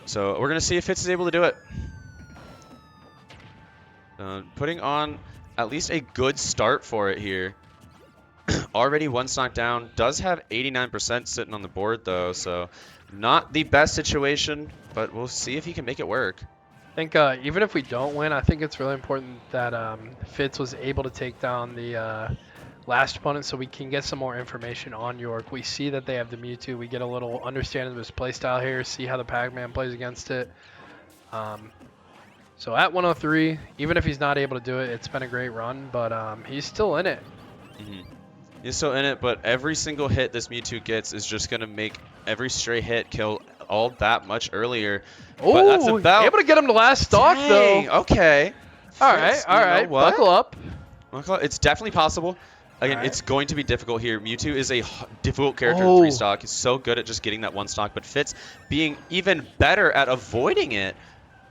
So we're gonna see if Fitz is able to do it. Putting on at least a good start for it here. Already 1 stock down. Does have 89% sitting on the board though, so not the best situation, but we'll see if he can make it work. I think even if we don't win, I think it's really important that Fitz was able to take down the last opponent so we can get some more information on York. We see that they have the Mewtwo. We get a little understanding of his playstyle here, see how the Pac-Man plays against it. So at 103, even if he's not able to do it, it's been a great run, but he's still in it. He's still in it, but every single hit this Mewtwo gets is just going to make every stray hit kill all that much earlier. But that's Oh, about able to get him to last stock, Dang, though. okay. All Fitz, right, buckle up. It's definitely possible. Again, All right. it's going to be difficult here. Mewtwo is a difficult character to 3-stock. He's so good at just getting that 1 stock, but Fitz being even better at avoiding it.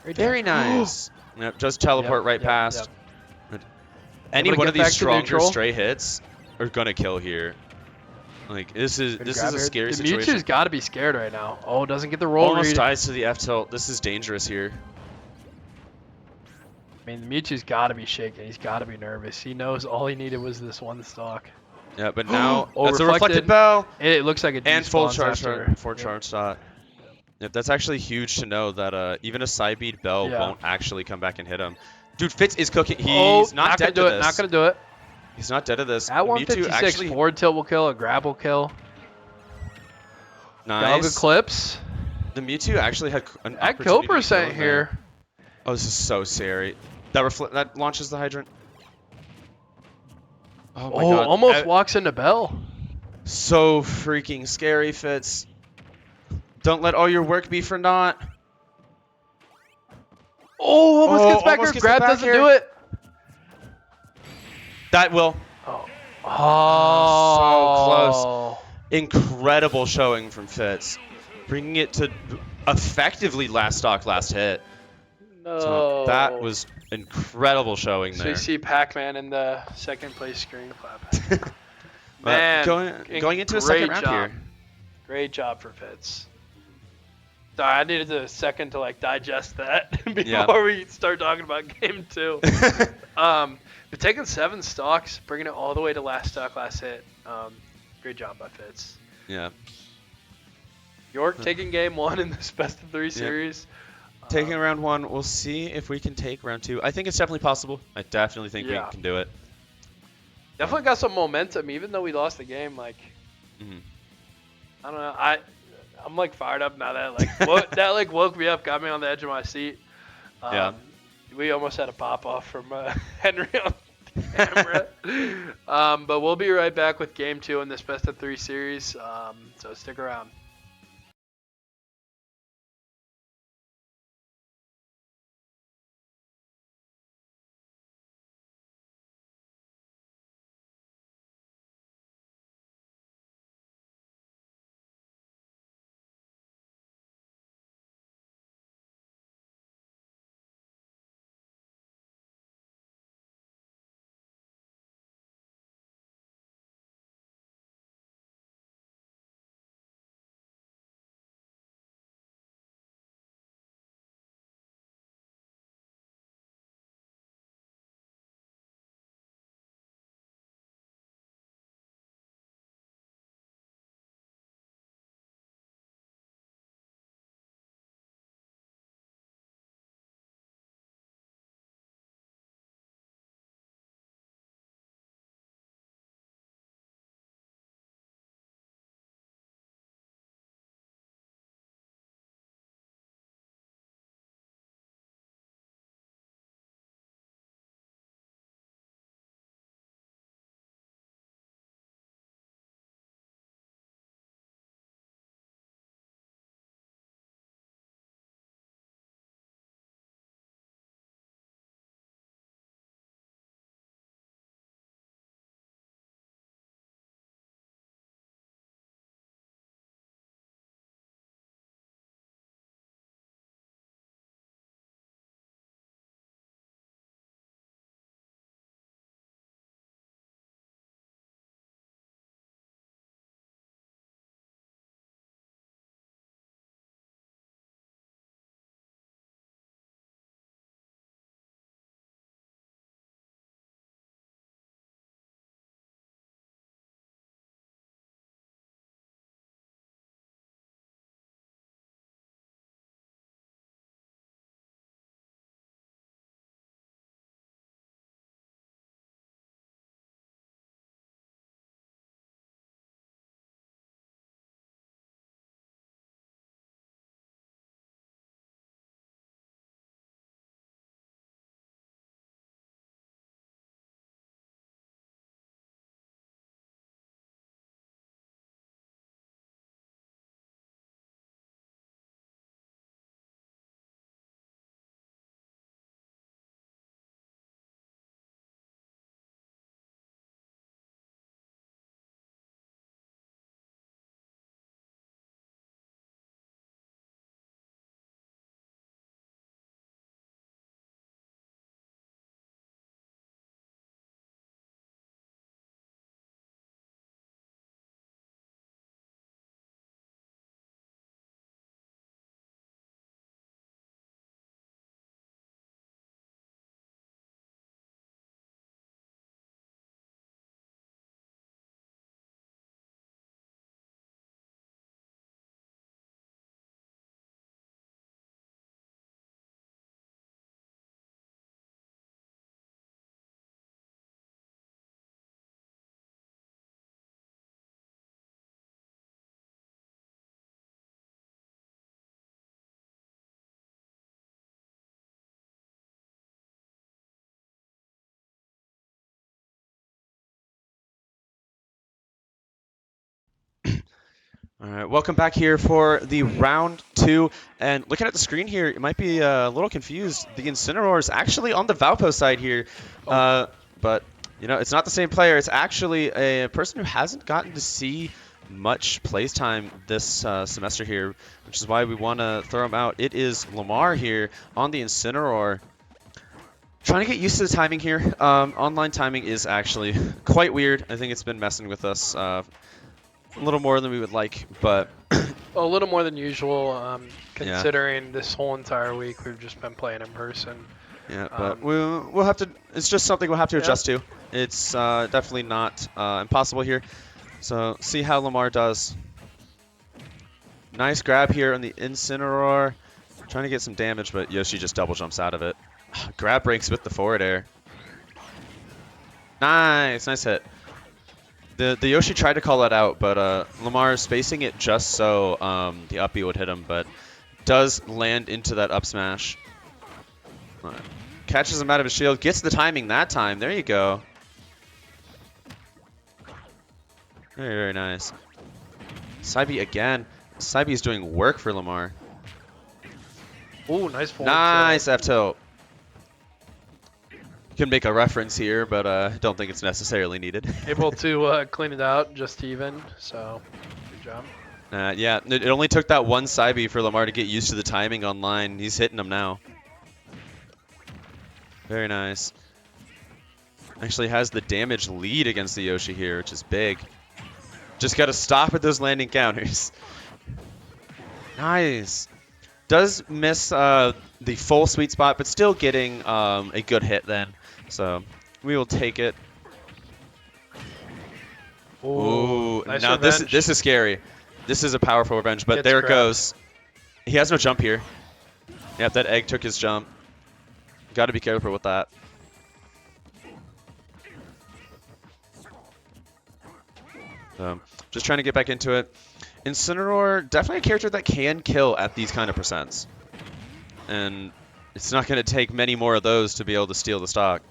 Very nice. Yep, just teleport right past. Yep. Any one of these stronger stray hits are gonna kill here. Like this is a scary situation. Mewtwo's got to be scared right now. Oh, doesn't get the roll Almost read. dies to the F tilt. This is dangerous here. I mean, Mewtwo's got to be shaking. He's got to be nervous. He knows all he needed was this 1 stock. Yeah, but now oh, that's a reflected bell. It looks like a and full charge after. for charge shot. Yep, that's actually huge to know that even a side beat bell won't actually come back and hit him. Dude, Fitz is cooking. He's not dead to this. Not gonna do it. He's not dead to this. At 156, forward tilt will kill. A grab will kill. Nice. Galga clips. The Mewtwo actually had an at kill percent here. Oh, this is so scary. That launches the hydrant. Oh my god. Almost walks into Bell. So freaking scary, Fitz. Don't let all your work be for naught. Oh, almost gets back here. Grab doesn't do it. That will. Oh. So close. Incredible showing from Fitz. Bringing it to effectively last stock, last hit. No. So that was incredible showing there. So you see Pac-Man in the second place screen clap. Man, going into a second round here. Great job for Fitz. Sorry, I needed a second to digest that before we start talking about game 2. But taking 7 stocks, bringing it all the way to last stock, last hit. Great job by Fitz. Yeah. York taking game 1 in this best of 3 series. Taking round 1, we'll see if we can take round 2. I think it's definitely possible. I definitely think we can do it. Definitely got some momentum, even though we lost the game. I don't know. I'm fired up now that that woke me up, got me on the edge of my seat. We almost had a pop off from Henry on camera. But we'll be right back with game 2 in this best of 3 series. So stick around. All right, welcome back here for the round 2. And looking at the screen here, you might be a little confused. The Incineroar is actually on the Valpo side here, but it's not the same player. It's actually a person who hasn't gotten to see much plays time this semester here, which is why we want to throw him out. It is Lamar here on the Incineroar. Trying to get used to the timing here. Online timing is actually quite weird. I think it's been messing with us a little more than we would like, but A little more than usual, yeah. considering this whole entire week we've just been playing in person. Yeah, but we'll have to. It's just something we'll have to adjust to. Yeah. It's definitely not impossible here. So see how Lamar does. Nice grab here on the Incineroar. Trying to get some damage, but Yoshi just double jumps out of it. Grab breaks with the forward air. Nice hit. The Yoshi tried to call that out, but Lamar is spacing it just so the up B would hit him, but does land into that up smash. Catches him out of his shield, gets the timing that time. There you go. Very, very nice. Saibi again. Saibi is doing work for Lamar. Ooh, nice forward Nice tilt. F tilt. Can make a reference here, but I don't think it's necessarily needed. Able to clean it out just even, so good job. Yeah, it only took that one Saibi for Lamar to get used to the timing online. He's hitting them now. Very nice. Actually has the damage lead against the Yoshi here, which is big. Just got to stop at those landing counters. Nice. Does miss the full sweet spot, but still getting a good hit then. So we will take it. Ooh, nice now revenge. this is scary. This is a powerful revenge, but there it goes. He has no jump here. Yep, that egg took his jump. Got to be careful with that. Just trying to get back into it. Incineroar, definitely a character that can kill at these kind of percents. And it's not going to take many more of those to be able to steal the stock.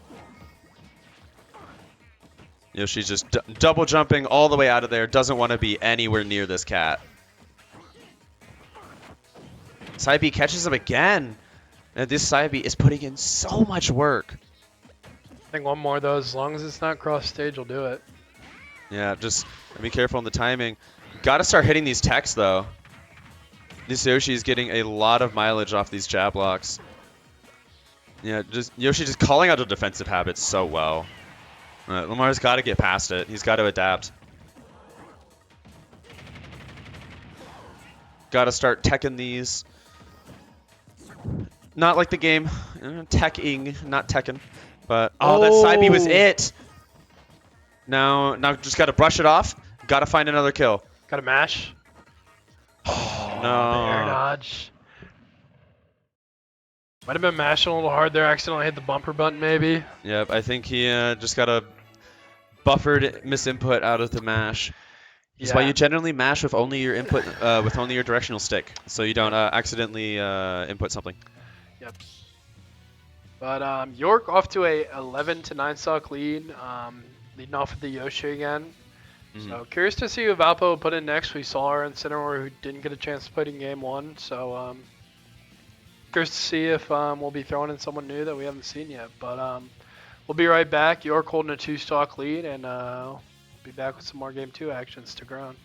Yoshi's just double jumping all the way out of there. Doesn't want to be anywhere near this cat. Saibi catches him again. And this Saibi is putting in so much work. I think one more though, as long as it's not cross stage, will do it. Yeah, just be careful on the timing. Got to start hitting these techs though. This Yoshi is getting a lot of mileage off these jab blocks. Yeah, Yoshi just calling out the defensive habits so well. Lamar's got to get past it. He's got to adapt. Got to start teching these. Not like the game. Teching, not Tekken. But, that Saibi was it. Now just got to brush it off. Got to find another kill. Got to mash. Oh, The air dodge. Might have been mashing a little hard there. Accidentally hit the bumper button, maybe. Yep, I think he just got a buffered misinput out of the mash. That's why you generally mash with only your input, with only your directional stick, so you don't accidentally input something. Yep. But York off to a 11-9 stock lead, leading off with the Yoshi again. So curious to see who Valpo will put in next. We saw our Incineroar who didn't get a chance to play in game 1, so curious to see if we'll be throwing in someone new that we haven't seen yet. But we'll be right back. York holding a 2-stock lead, and we'll be back with some more game 2 action. Stick around.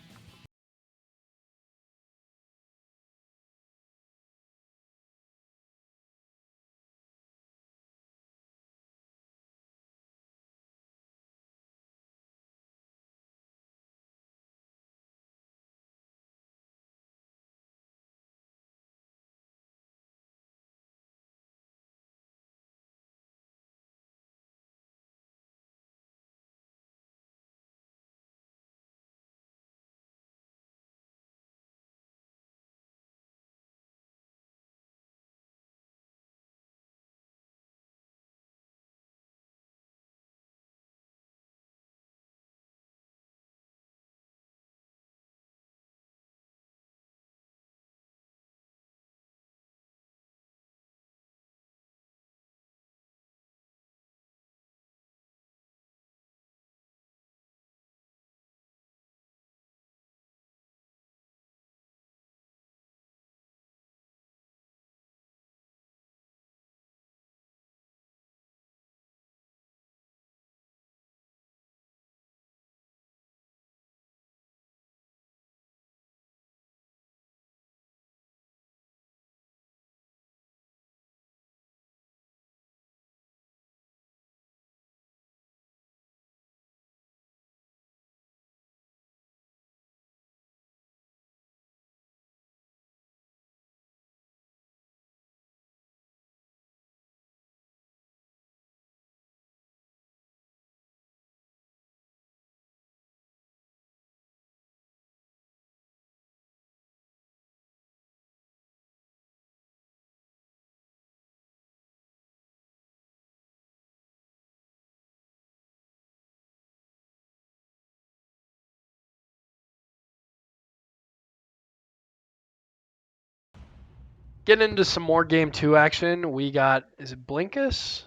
Getting into some more game 2 action, we got, is it Blinkus?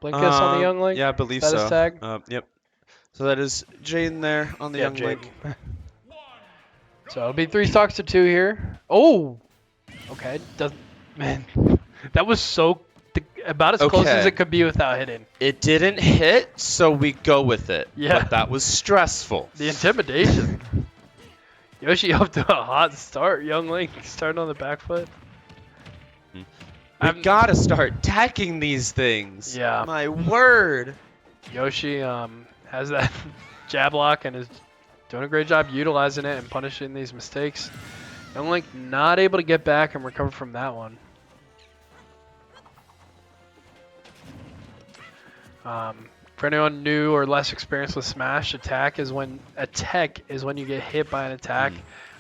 Blinkus on the Young Link? Yeah, I Is believe that his so. tag? Yep. So that is Jaden there on the Yeah, Young Jaden. Link. So it'll be 3 stocks to 2 here. Oh! Okay. Doesn't. Man. That was about as close as Okay. it could be without hitting. It didn't hit, so we go with it. Yeah. But that was stressful. The intimidation. Yoshi up to a hot start. Young Link starting on the back foot. We gotta start tacking these things. Yeah. My word. Yoshi has that jab lock and is doing a great job utilizing it and punishing these mistakes. Young Link not able to get back and recover from that one. For anyone new or less experienced with Smash, attack is when you get hit by an attack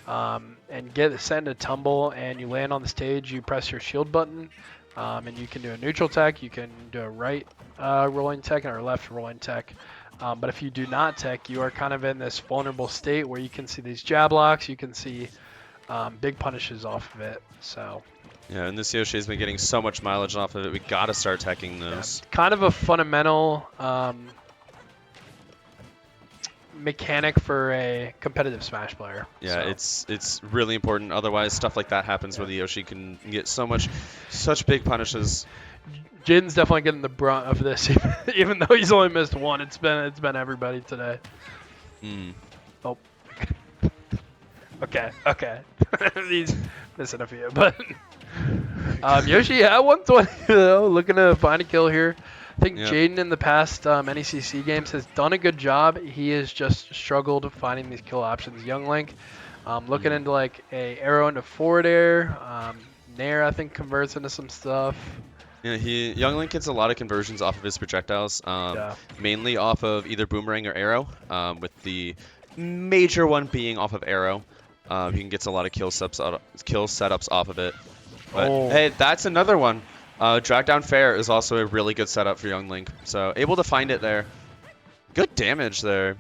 and get sent a tumble and you land on the stage. You press your shield button and you can do a neutral tech. You can do a right rolling tech or a left rolling tech. But if you do not tech, you are kind of in this vulnerable state where you can see these jab locks. You can see big punishes off of it. So. Yeah, and this Yoshi has been getting so much mileage off of it. We gotta start teching those. Yeah, kind of a fundamental mechanic for a competitive Smash player. Yeah, so. it's really important. Otherwise, stuff like that happens where the Yoshi can get such big punishes. Jaden's definitely getting the brunt of this, even though he's only missed one. It's been everybody today. Oh. Okay. He's missing a few, but Yoshi at 120 though, looking to find a kill here. I think Jaden in the past NECC games has done a good job. He has just struggled finding these kill options. Young Link looking into like a arrow into forward air. Nair I think converts into some stuff. Yeah, Young Link gets a lot of conversions off of his projectiles, mainly off of either boomerang or arrow, with the major one being off of arrow. He gets a lot of kill setups off of it. But hey, that's another one. Drag down fair is also a really good setup for Young Link. So able to find it there. Good damage there.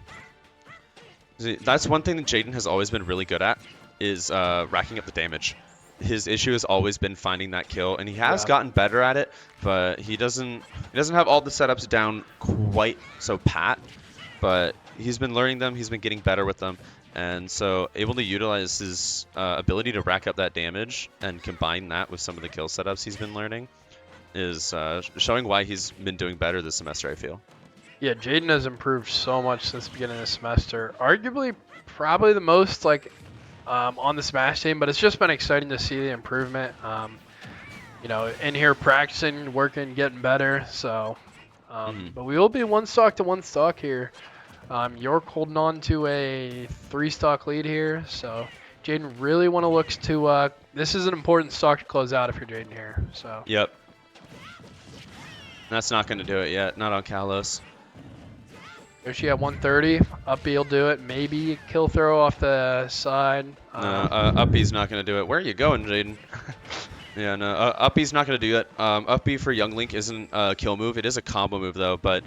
That's one thing that Jaden has always been really good at, is racking up the damage. His issue has always been finding that kill, and he has gotten better at it, but he doesn't have all the setups down quite so pat. But he's been learning them. He's been getting better with them. And so able to utilize his ability to rack up that damage and combine that with some of the kill setups he's been learning is showing why he's been doing better this semester, I feel. Yeah, Jaden has improved so much since the beginning of the semester. Arguably, probably the most on the Smash team, but it's just been exciting to see the improvement. In here practicing, working, getting better. So, but we will be 1 stock to 1 stock here. York holding on to a 3 stock lead here, so Jaden really want to look to. This is an important stock to close out if you're Jaden here. So. Yep. That's not going to do it yet. Not on Kalos. Yoshi at 130. Up B will do it. Maybe kill throw off the side. No, up B's not going to do it. Where are you going, Jaden? Yeah, no, up B's not going to do it. Up B for Young Link isn't a kill move. It is a combo move, though, but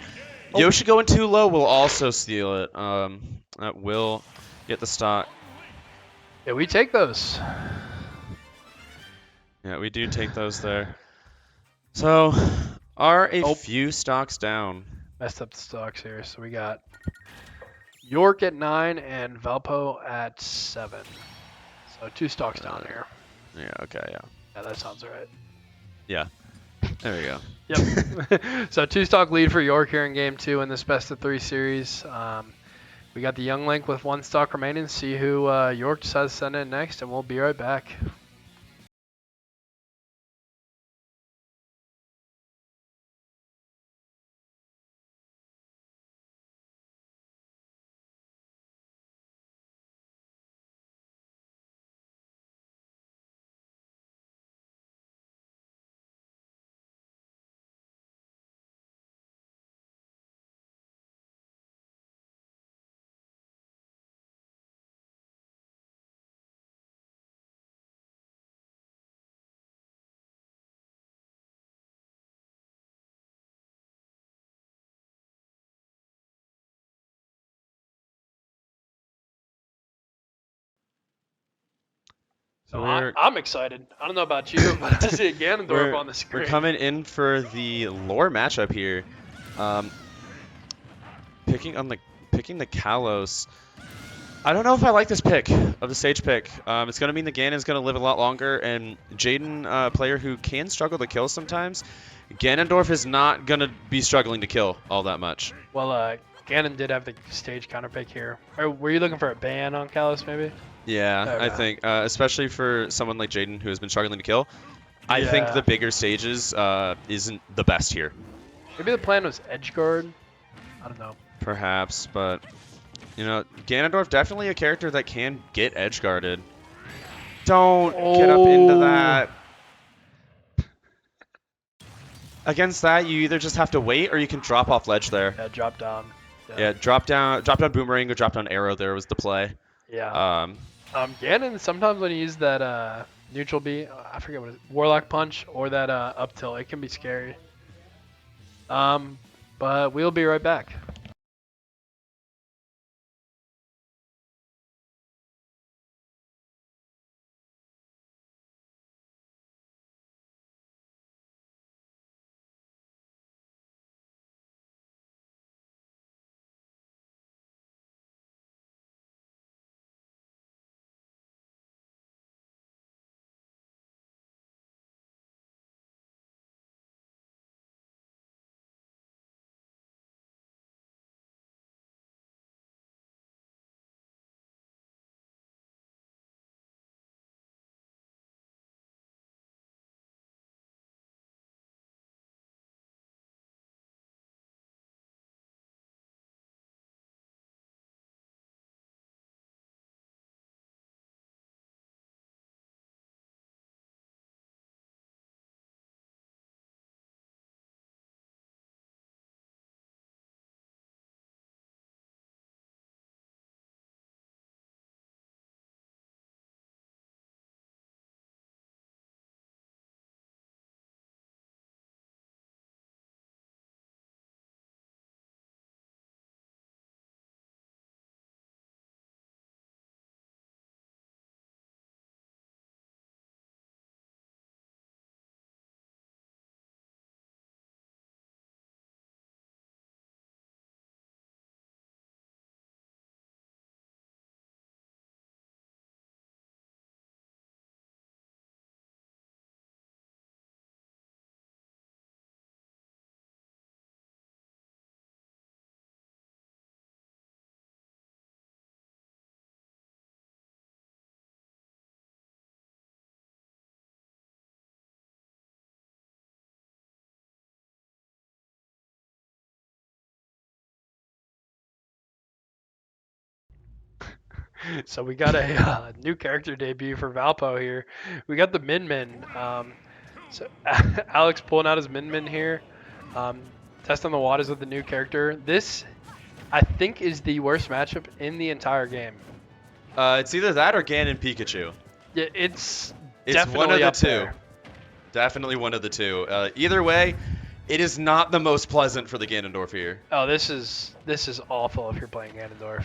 Yoshi going too low will also steal it. That will get the stock. Yeah, we take those. Yeah, we do take those there. So, are a few stocks down. Messed up the stocks here. So we got York at 9 and Valpo at 7. So 2 stocks down here. Yeah, okay, yeah. Yeah, that sounds right. Yeah. There we go. Yep. So 2 stock lead for York here in game 2 in this best of 3 series. We got the Young Link with 1 stock remaining. See who York decides to send in next, and we'll be right back. So I'm excited. I don't know about you, but I see Ganondorf on the screen. We're coming in for the lore matchup here. Picking the Kalos. I don't know if I like this pick of the stage pick. It's going to mean the Ganon's going to live a lot longer, and Jaden, player who can struggle to kill sometimes, Ganondorf is not going to be struggling to kill all that much. Well, Ganon did have the stage counter pick here. Or were you looking for a ban on Kalos, maybe? Yeah, Okay. I think, especially for someone like Jaden who has been struggling to kill, I think the bigger stages isn't the best here. Maybe the plan was edge guard. I don't know. Perhaps, but you know, Ganondorf definitely a character that can get edge guarded. Don't get up into that. Against that, you either just have to wait or you can drop off ledge there. Yeah, drop down. Yeah, drop down boomerang or drop down arrow there was the play. Yeah. Ganon, sometimes when he uses that neutral B, I forget what it is, Warlock Punch or that up tilt, it can be scary. But we'll be right back. So we got a new character debut for Valpo here. We got the Min Min. So Alex pulling out his Min Min here, testing the waters with the new character. This, I think, is the worst matchup in the entire game. It's either that or Ganon Pikachu. Yeah, it's definitely one of the two. There. Definitely one of the two. Either way, it is not the most pleasant for the Ganondorf here. Oh, this is awful if you're playing Ganondorf.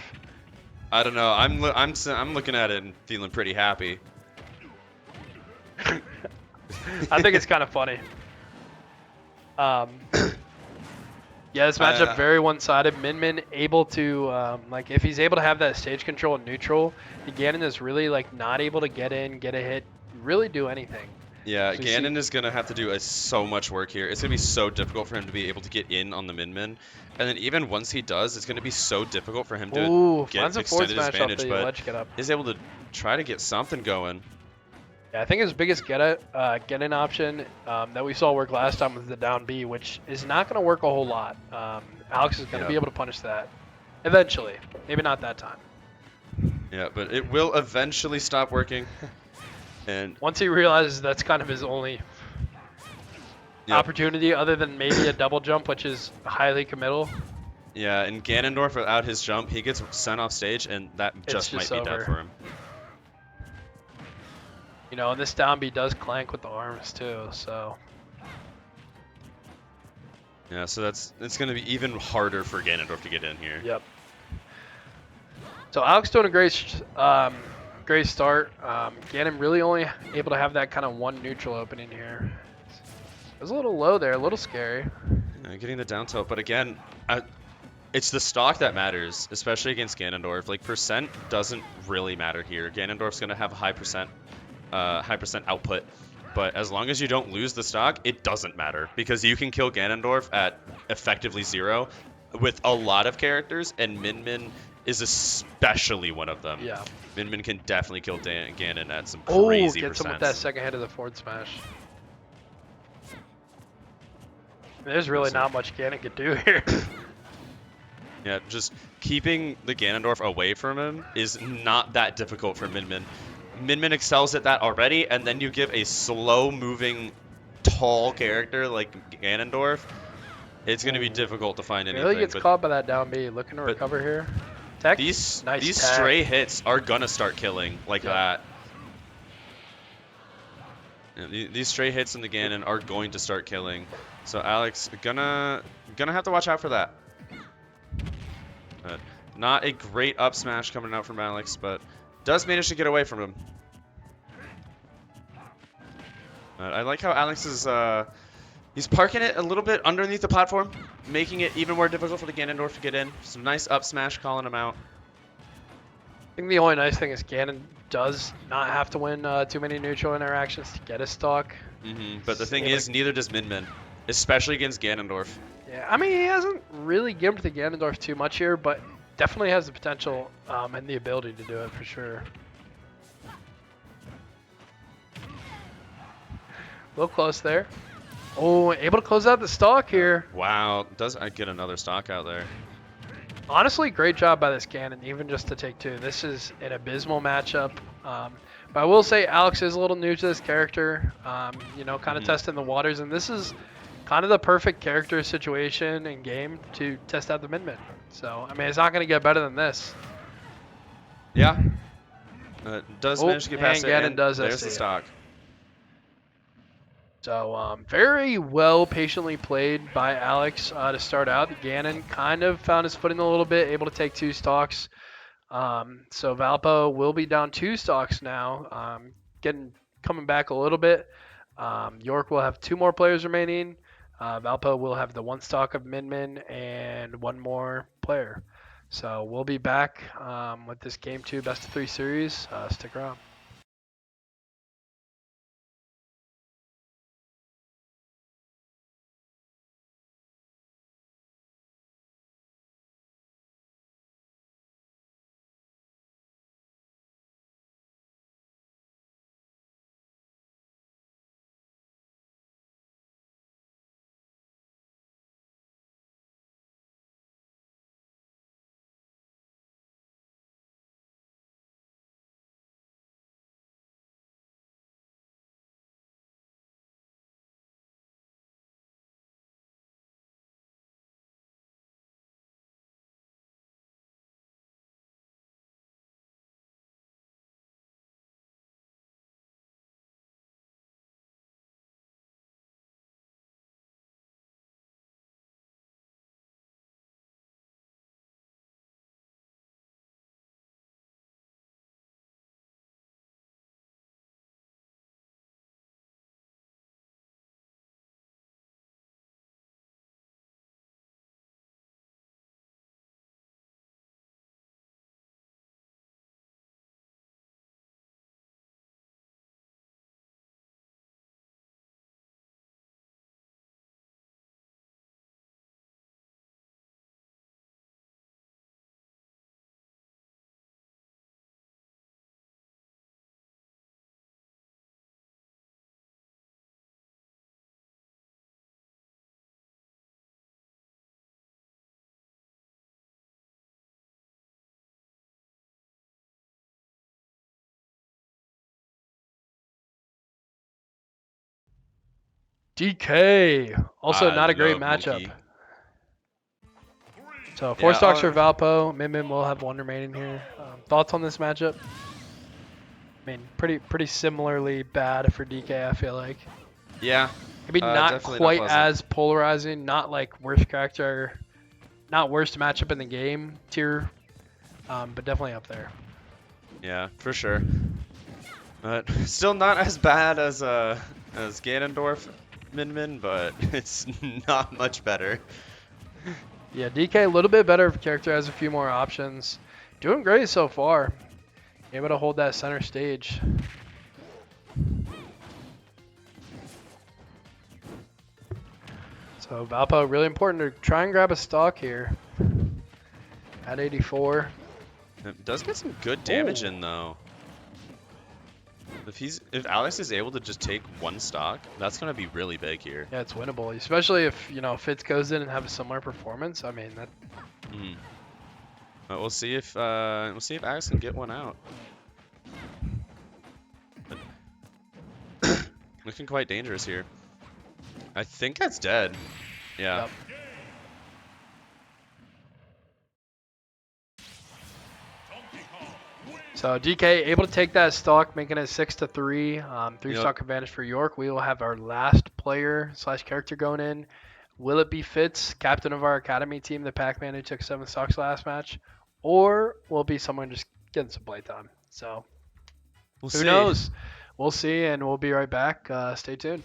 I don't know. I'm looking at it and feeling pretty happy. I think it's kind of funny. Yeah, this matchup very one-sided. Min Min able to like if he's able to have that stage control in neutral, Ganon is really like not able to get in, get a hit, really do anything. Yeah, so Ganon is gonna have to do so much work here. It's gonna be so difficult for him to be able to get in on the Min Min, and then even once he does, it's gonna be so difficult for him to get extended advantage. But he's able to try to get something going. Yeah, I think his biggest get-in option that we saw work last time was the down B, which is not going to work a whole lot. Alex is going to be able to punish that eventually. Maybe not that time. Yeah, but it will eventually stop working. And once he realizes that's kind of his only opportunity other than maybe a double jump, which is highly committal. Yeah, and Ganondorf without his jump, he gets sent off stage, and that just might be dead for him. You know, and this down B does clank with the arms too, so. Yeah, so it's going to be even harder for Ganondorf to get in here. Yep. So Alex doing a great great start. Ganon really only able to have that kind of one neutral opening here. It was a little low there, a little scary. Getting the down tilt, but again, it's the stock that matters, especially against Ganondorf. Like, percent doesn't really matter here. Ganondorf's gonna have a high percent output, but as long as you don't lose the stock, it doesn't matter because you can kill Ganondorf at effectively 0 with a lot of characters, and Min Min is especially one of them. Yeah. Min Min can definitely kill Ganon at some Oh, crazy gets him with percents. that second hit of the forward smash. There's really not much Ganon could do here. Yeah, just keeping the Ganondorf away from him is not that difficult for Min Min. Min Min excels at that already, and then you give a slow-moving, tall character like Ganondorf, it's going to be difficult to find anything. Really gets caught by that down B. Looking to recover here. Tech. These Nice tech. stray hits are going to start killing like that. Yeah, these stray hits in the Ganon are going to start killing. So Alex gonna have to watch out for that. Not a great up smash coming out from Alex, but does manage to get away from him. I like how Alex is he's parking it a little bit underneath the platform, making it even more difficult for the Ganondorf to get in. Some nice up smash calling him out. I think the only nice thing is Ganon does not have to win too many neutral interactions to get a stock. But the thing is, neither does Min Min, especially against Ganondorf. Yeah, I mean, he hasn't really gimped the Ganondorf too much here, but definitely has the potential and the ability to do it for sure. A little close there. Oh, able to close out the stock here. Wow, does I get another stock out there? Honestly, great job by this Ganon, even just to take 2. This is an abysmal matchup. But I will say Alex is a little new to this character, you know, kind of testing the waters, and this is kind of the perfect character situation and game to test out the Min Min. So, I mean, it's not going to get better than this. Yeah. Does manage to get past and it, Ganon and does there's SC. the stock. So, very well patiently played by Alex to start out. Ganon kind of found his footing a little bit, able to take 2 stocks. So Valpo will be down 2 stocks now, coming back a little bit. York will have 2 more players remaining. Valpo will have the 1 stock of Min Min and 1 more player. So we'll be back with this Game 2 Best of 3 series. Stick around. DK, also not a great love matchup. Monkey. So 4 stocks for I'll- Valpo. Min Min will have 1 remaining here. Thoughts on this matchup? I mean, pretty similarly bad for DK, I feel like. Yeah. Maybe not definitely quite not pleasant. as polarizing, not like worst character, not worst matchup in the game tier, but definitely up there. Yeah, for sure. But still not as bad as Ganondorf Min, but it's not much better. Yeah, DK a little bit better if character has a few more options. Doing great so far. Able to hold that center stage. So Valpo really important to try and grab a stock here. At 84. It does get some good damage Ooh. in though. If Alex is able to just take one stock, that's gonna be really big here. Yeah, it's winnable, especially if Fitz goes in and have a similar performance. I mean that. Mm. But we'll see if Alex can get one out. But looking quite dangerous here. I think that's dead. Yeah. Yep. So DK able to take that stock, making it 6-3. 3-stock advantage for York. We will have our last player / character going in. Will it be Fitz, captain of our academy team, the Pac-Man who took 7 stocks last match, or will it be someone just getting some playtime? So We'll who see. knows? We'll see, and we'll be right back. Stay tuned.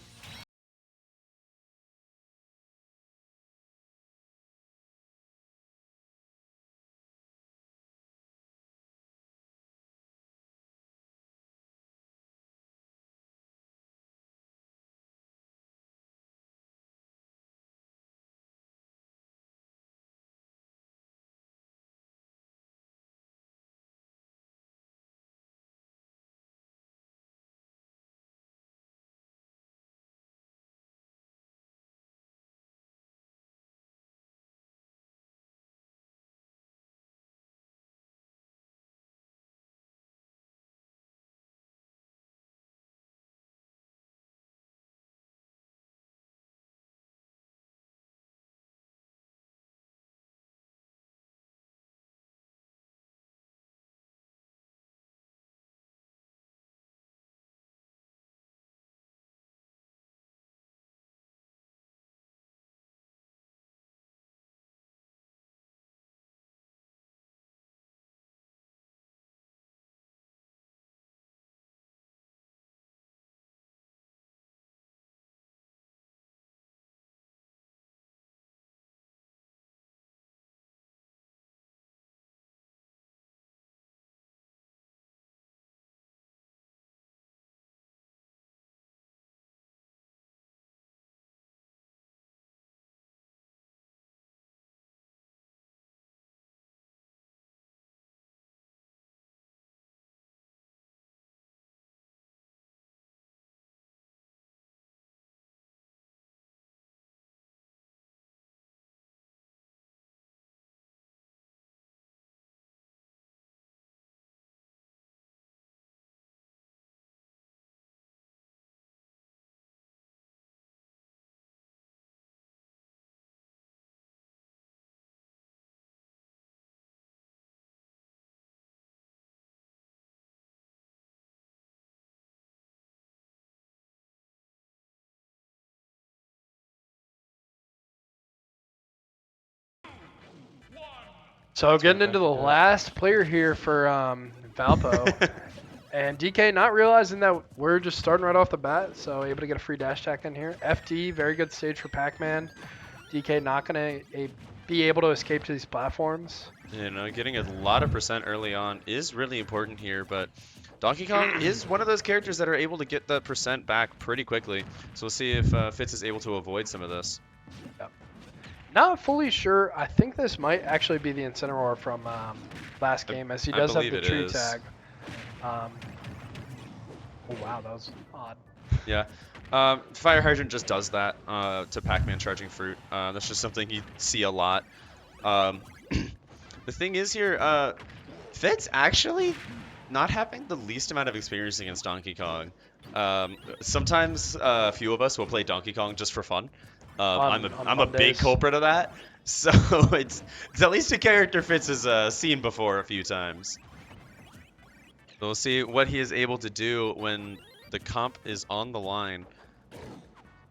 So getting into the last player here for Valpo. And DK not realizing that we're just starting right off the bat, so able to get a free dash attack in here. FD, very good stage for Pac-Man. DK not going to be able to escape to these platforms. Getting a lot of percent early on is really important here, but Donkey Kong is one of those characters that are able to get the percent back pretty quickly. So we'll see if Fitz is able to avoid some of this. Yep. Not fully sure. I think this might actually be the Incineroar from last game, as he does have the tree tag. Oh wow, that was odd. Yeah. Fire Hydrant just does that to Pac-Man charging fruit. That's just something you see a lot. The thing is here, Fitz actually not having the least amount of experience against Donkey Kong. Sometimes a few of us will play Donkey Kong just for fun. I'm a big culprit of that. So it's at least a character Fitz has seen before a few times. So we'll see what he is able to do when the comp is on the line.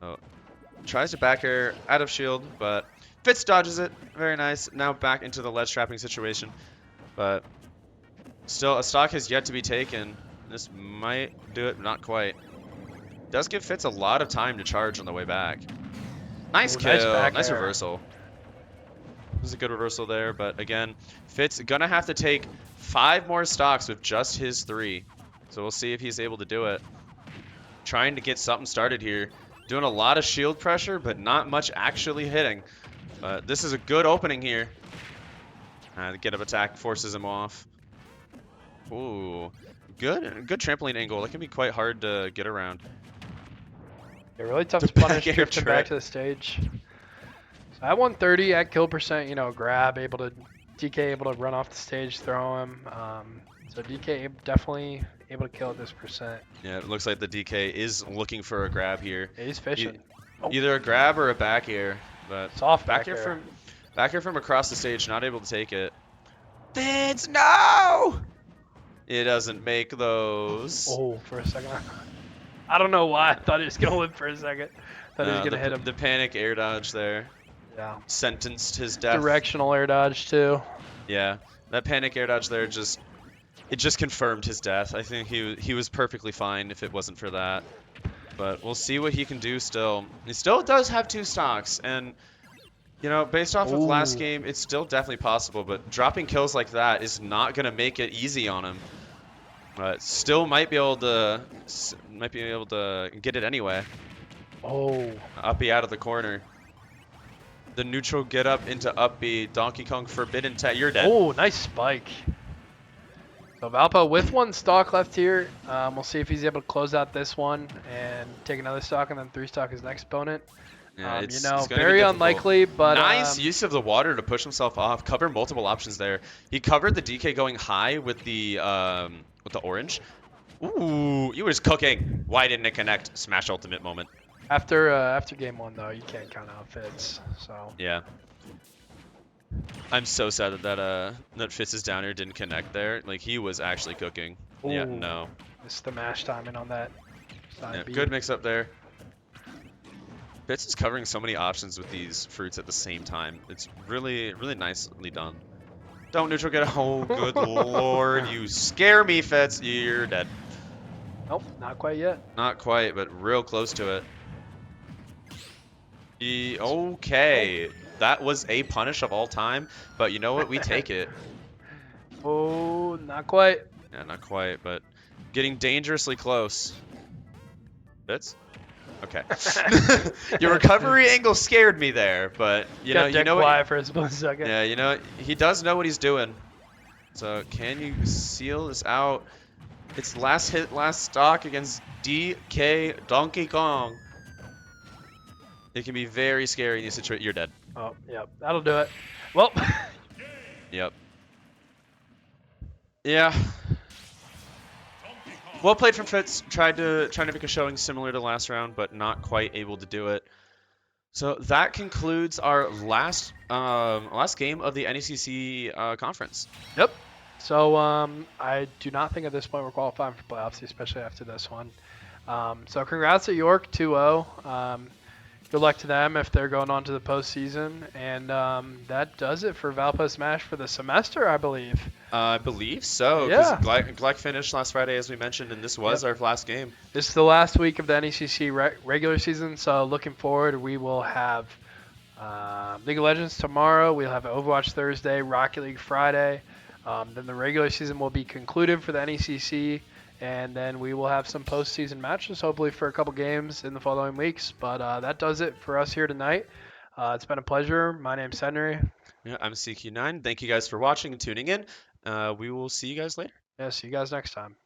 Oh, tries to back air out of shield, but Fitz dodges it. Very nice. Now back into the ledge trapping situation. But Still, a stock has yet to be taken. This might do it, not quite. Does give Fitz a lot of time to charge on the way back. Nice Ooh, kill. nice back Nice air. reversal. This is a good reversal there, but again, Fitz gonna have to take 5 more stocks with just his 3. So we'll see if he's able to do it. Trying to get something started here. Doing a lot of shield pressure, but not much actually hitting. But this is a good opening here. The get up attack forces him off. Ooh, good trampoline angle. That can be quite hard to get around. Yeah, really tough The to punish back air drifting trip. back to the stage. So at 130, at kill percent, grab, able to DK, able to run off the stage, throw him. So DK definitely able to kill at this percent. Yeah, it looks like the DK is looking for a grab here. Yeah, he's fishing. Either a grab or a back air, but Soft back air from across the stage, not able to take it. Vince, no! It doesn't make those. Oh, for a second. I don't know why. I thought he was going to live for a second. Thought he was going to hit him. The panic air dodge there. Yeah. Sentenced his death. Directional air dodge, too. Yeah, that panic air dodge there it just confirmed his death. I think he was perfectly fine if it wasn't for that. But we'll see what he can do still. He still does have 2 stocks, and based off of last game, it's still definitely possible, but dropping kills like that is not going to make it easy on him. Still might be able to get it anyway. Oh. Up B out of the corner. The neutral get up into up B. Donkey Kong forbidden tag. You're dead. Oh, nice spike. So Valpo with 1 stock left here. We'll see if he's able to close out this one and take another stock and then 3 stock his next opponent. Yeah, it's very unlikely, but nice use of the water to push himself off. Cover multiple options there. He covered the DK going high with the orange. Ooh, he was cooking. Why didn't it connect? Smash ultimate moment. After game 1 though, you can't count out Fitz. So yeah, I'm so sad that Fitz is down here didn't connect there. Like he was actually cooking. Ooh, yeah, no. It's the mash timing on that. Yeah, good mix up there. Fitz is covering so many options with these fruits at the same time. It's really, really nicely done. Don't neutral get a oh, good lord. You scare me, Fitz. You're dead. Nope, not quite yet. Not quite, but real close to it. Okay. That was a punish of all time, but you know what? We take it. Oh, not quite. Yeah, not quite, but getting dangerously close. Fitz? Okay. Your recovery angle scared me there, but you know quiet for a split second. Yeah, he does know what he's doing. So can you seal this out? It's last hit, last stock against DK Donkey Kong. It can be very scary in these situations. You're dead. Oh, yep, that'll do it. Well. Yep. Yeah. Well played from Fitz. Trying to make a showing similar to last round, but not quite able to do it. So that concludes our last game of the NECC conference. Yep. So I do not think at this point we're qualifying for playoffs, especially after this one. So congrats at York 2-0. Good luck to them if they're going on to the postseason. And that does it for Valpo Smash for the semester, I believe. I believe so. Yeah. Gleck finished last Friday, as we mentioned, and this was our last game. This is the last week of the NECC regular season, so looking forward, we will have League of Legends tomorrow. We'll have Overwatch Thursday, Rocket League Friday. Then the regular season will be concluded for the NECC. And then we will have some postseason matches, hopefully for a couple games in the following weeks. But that does it for us here tonight. It's been a pleasure. My name's Henry. Yeah, I'm CQ9. Thank you guys for watching and tuning in. We will see you guys later. Yeah, see you guys next time.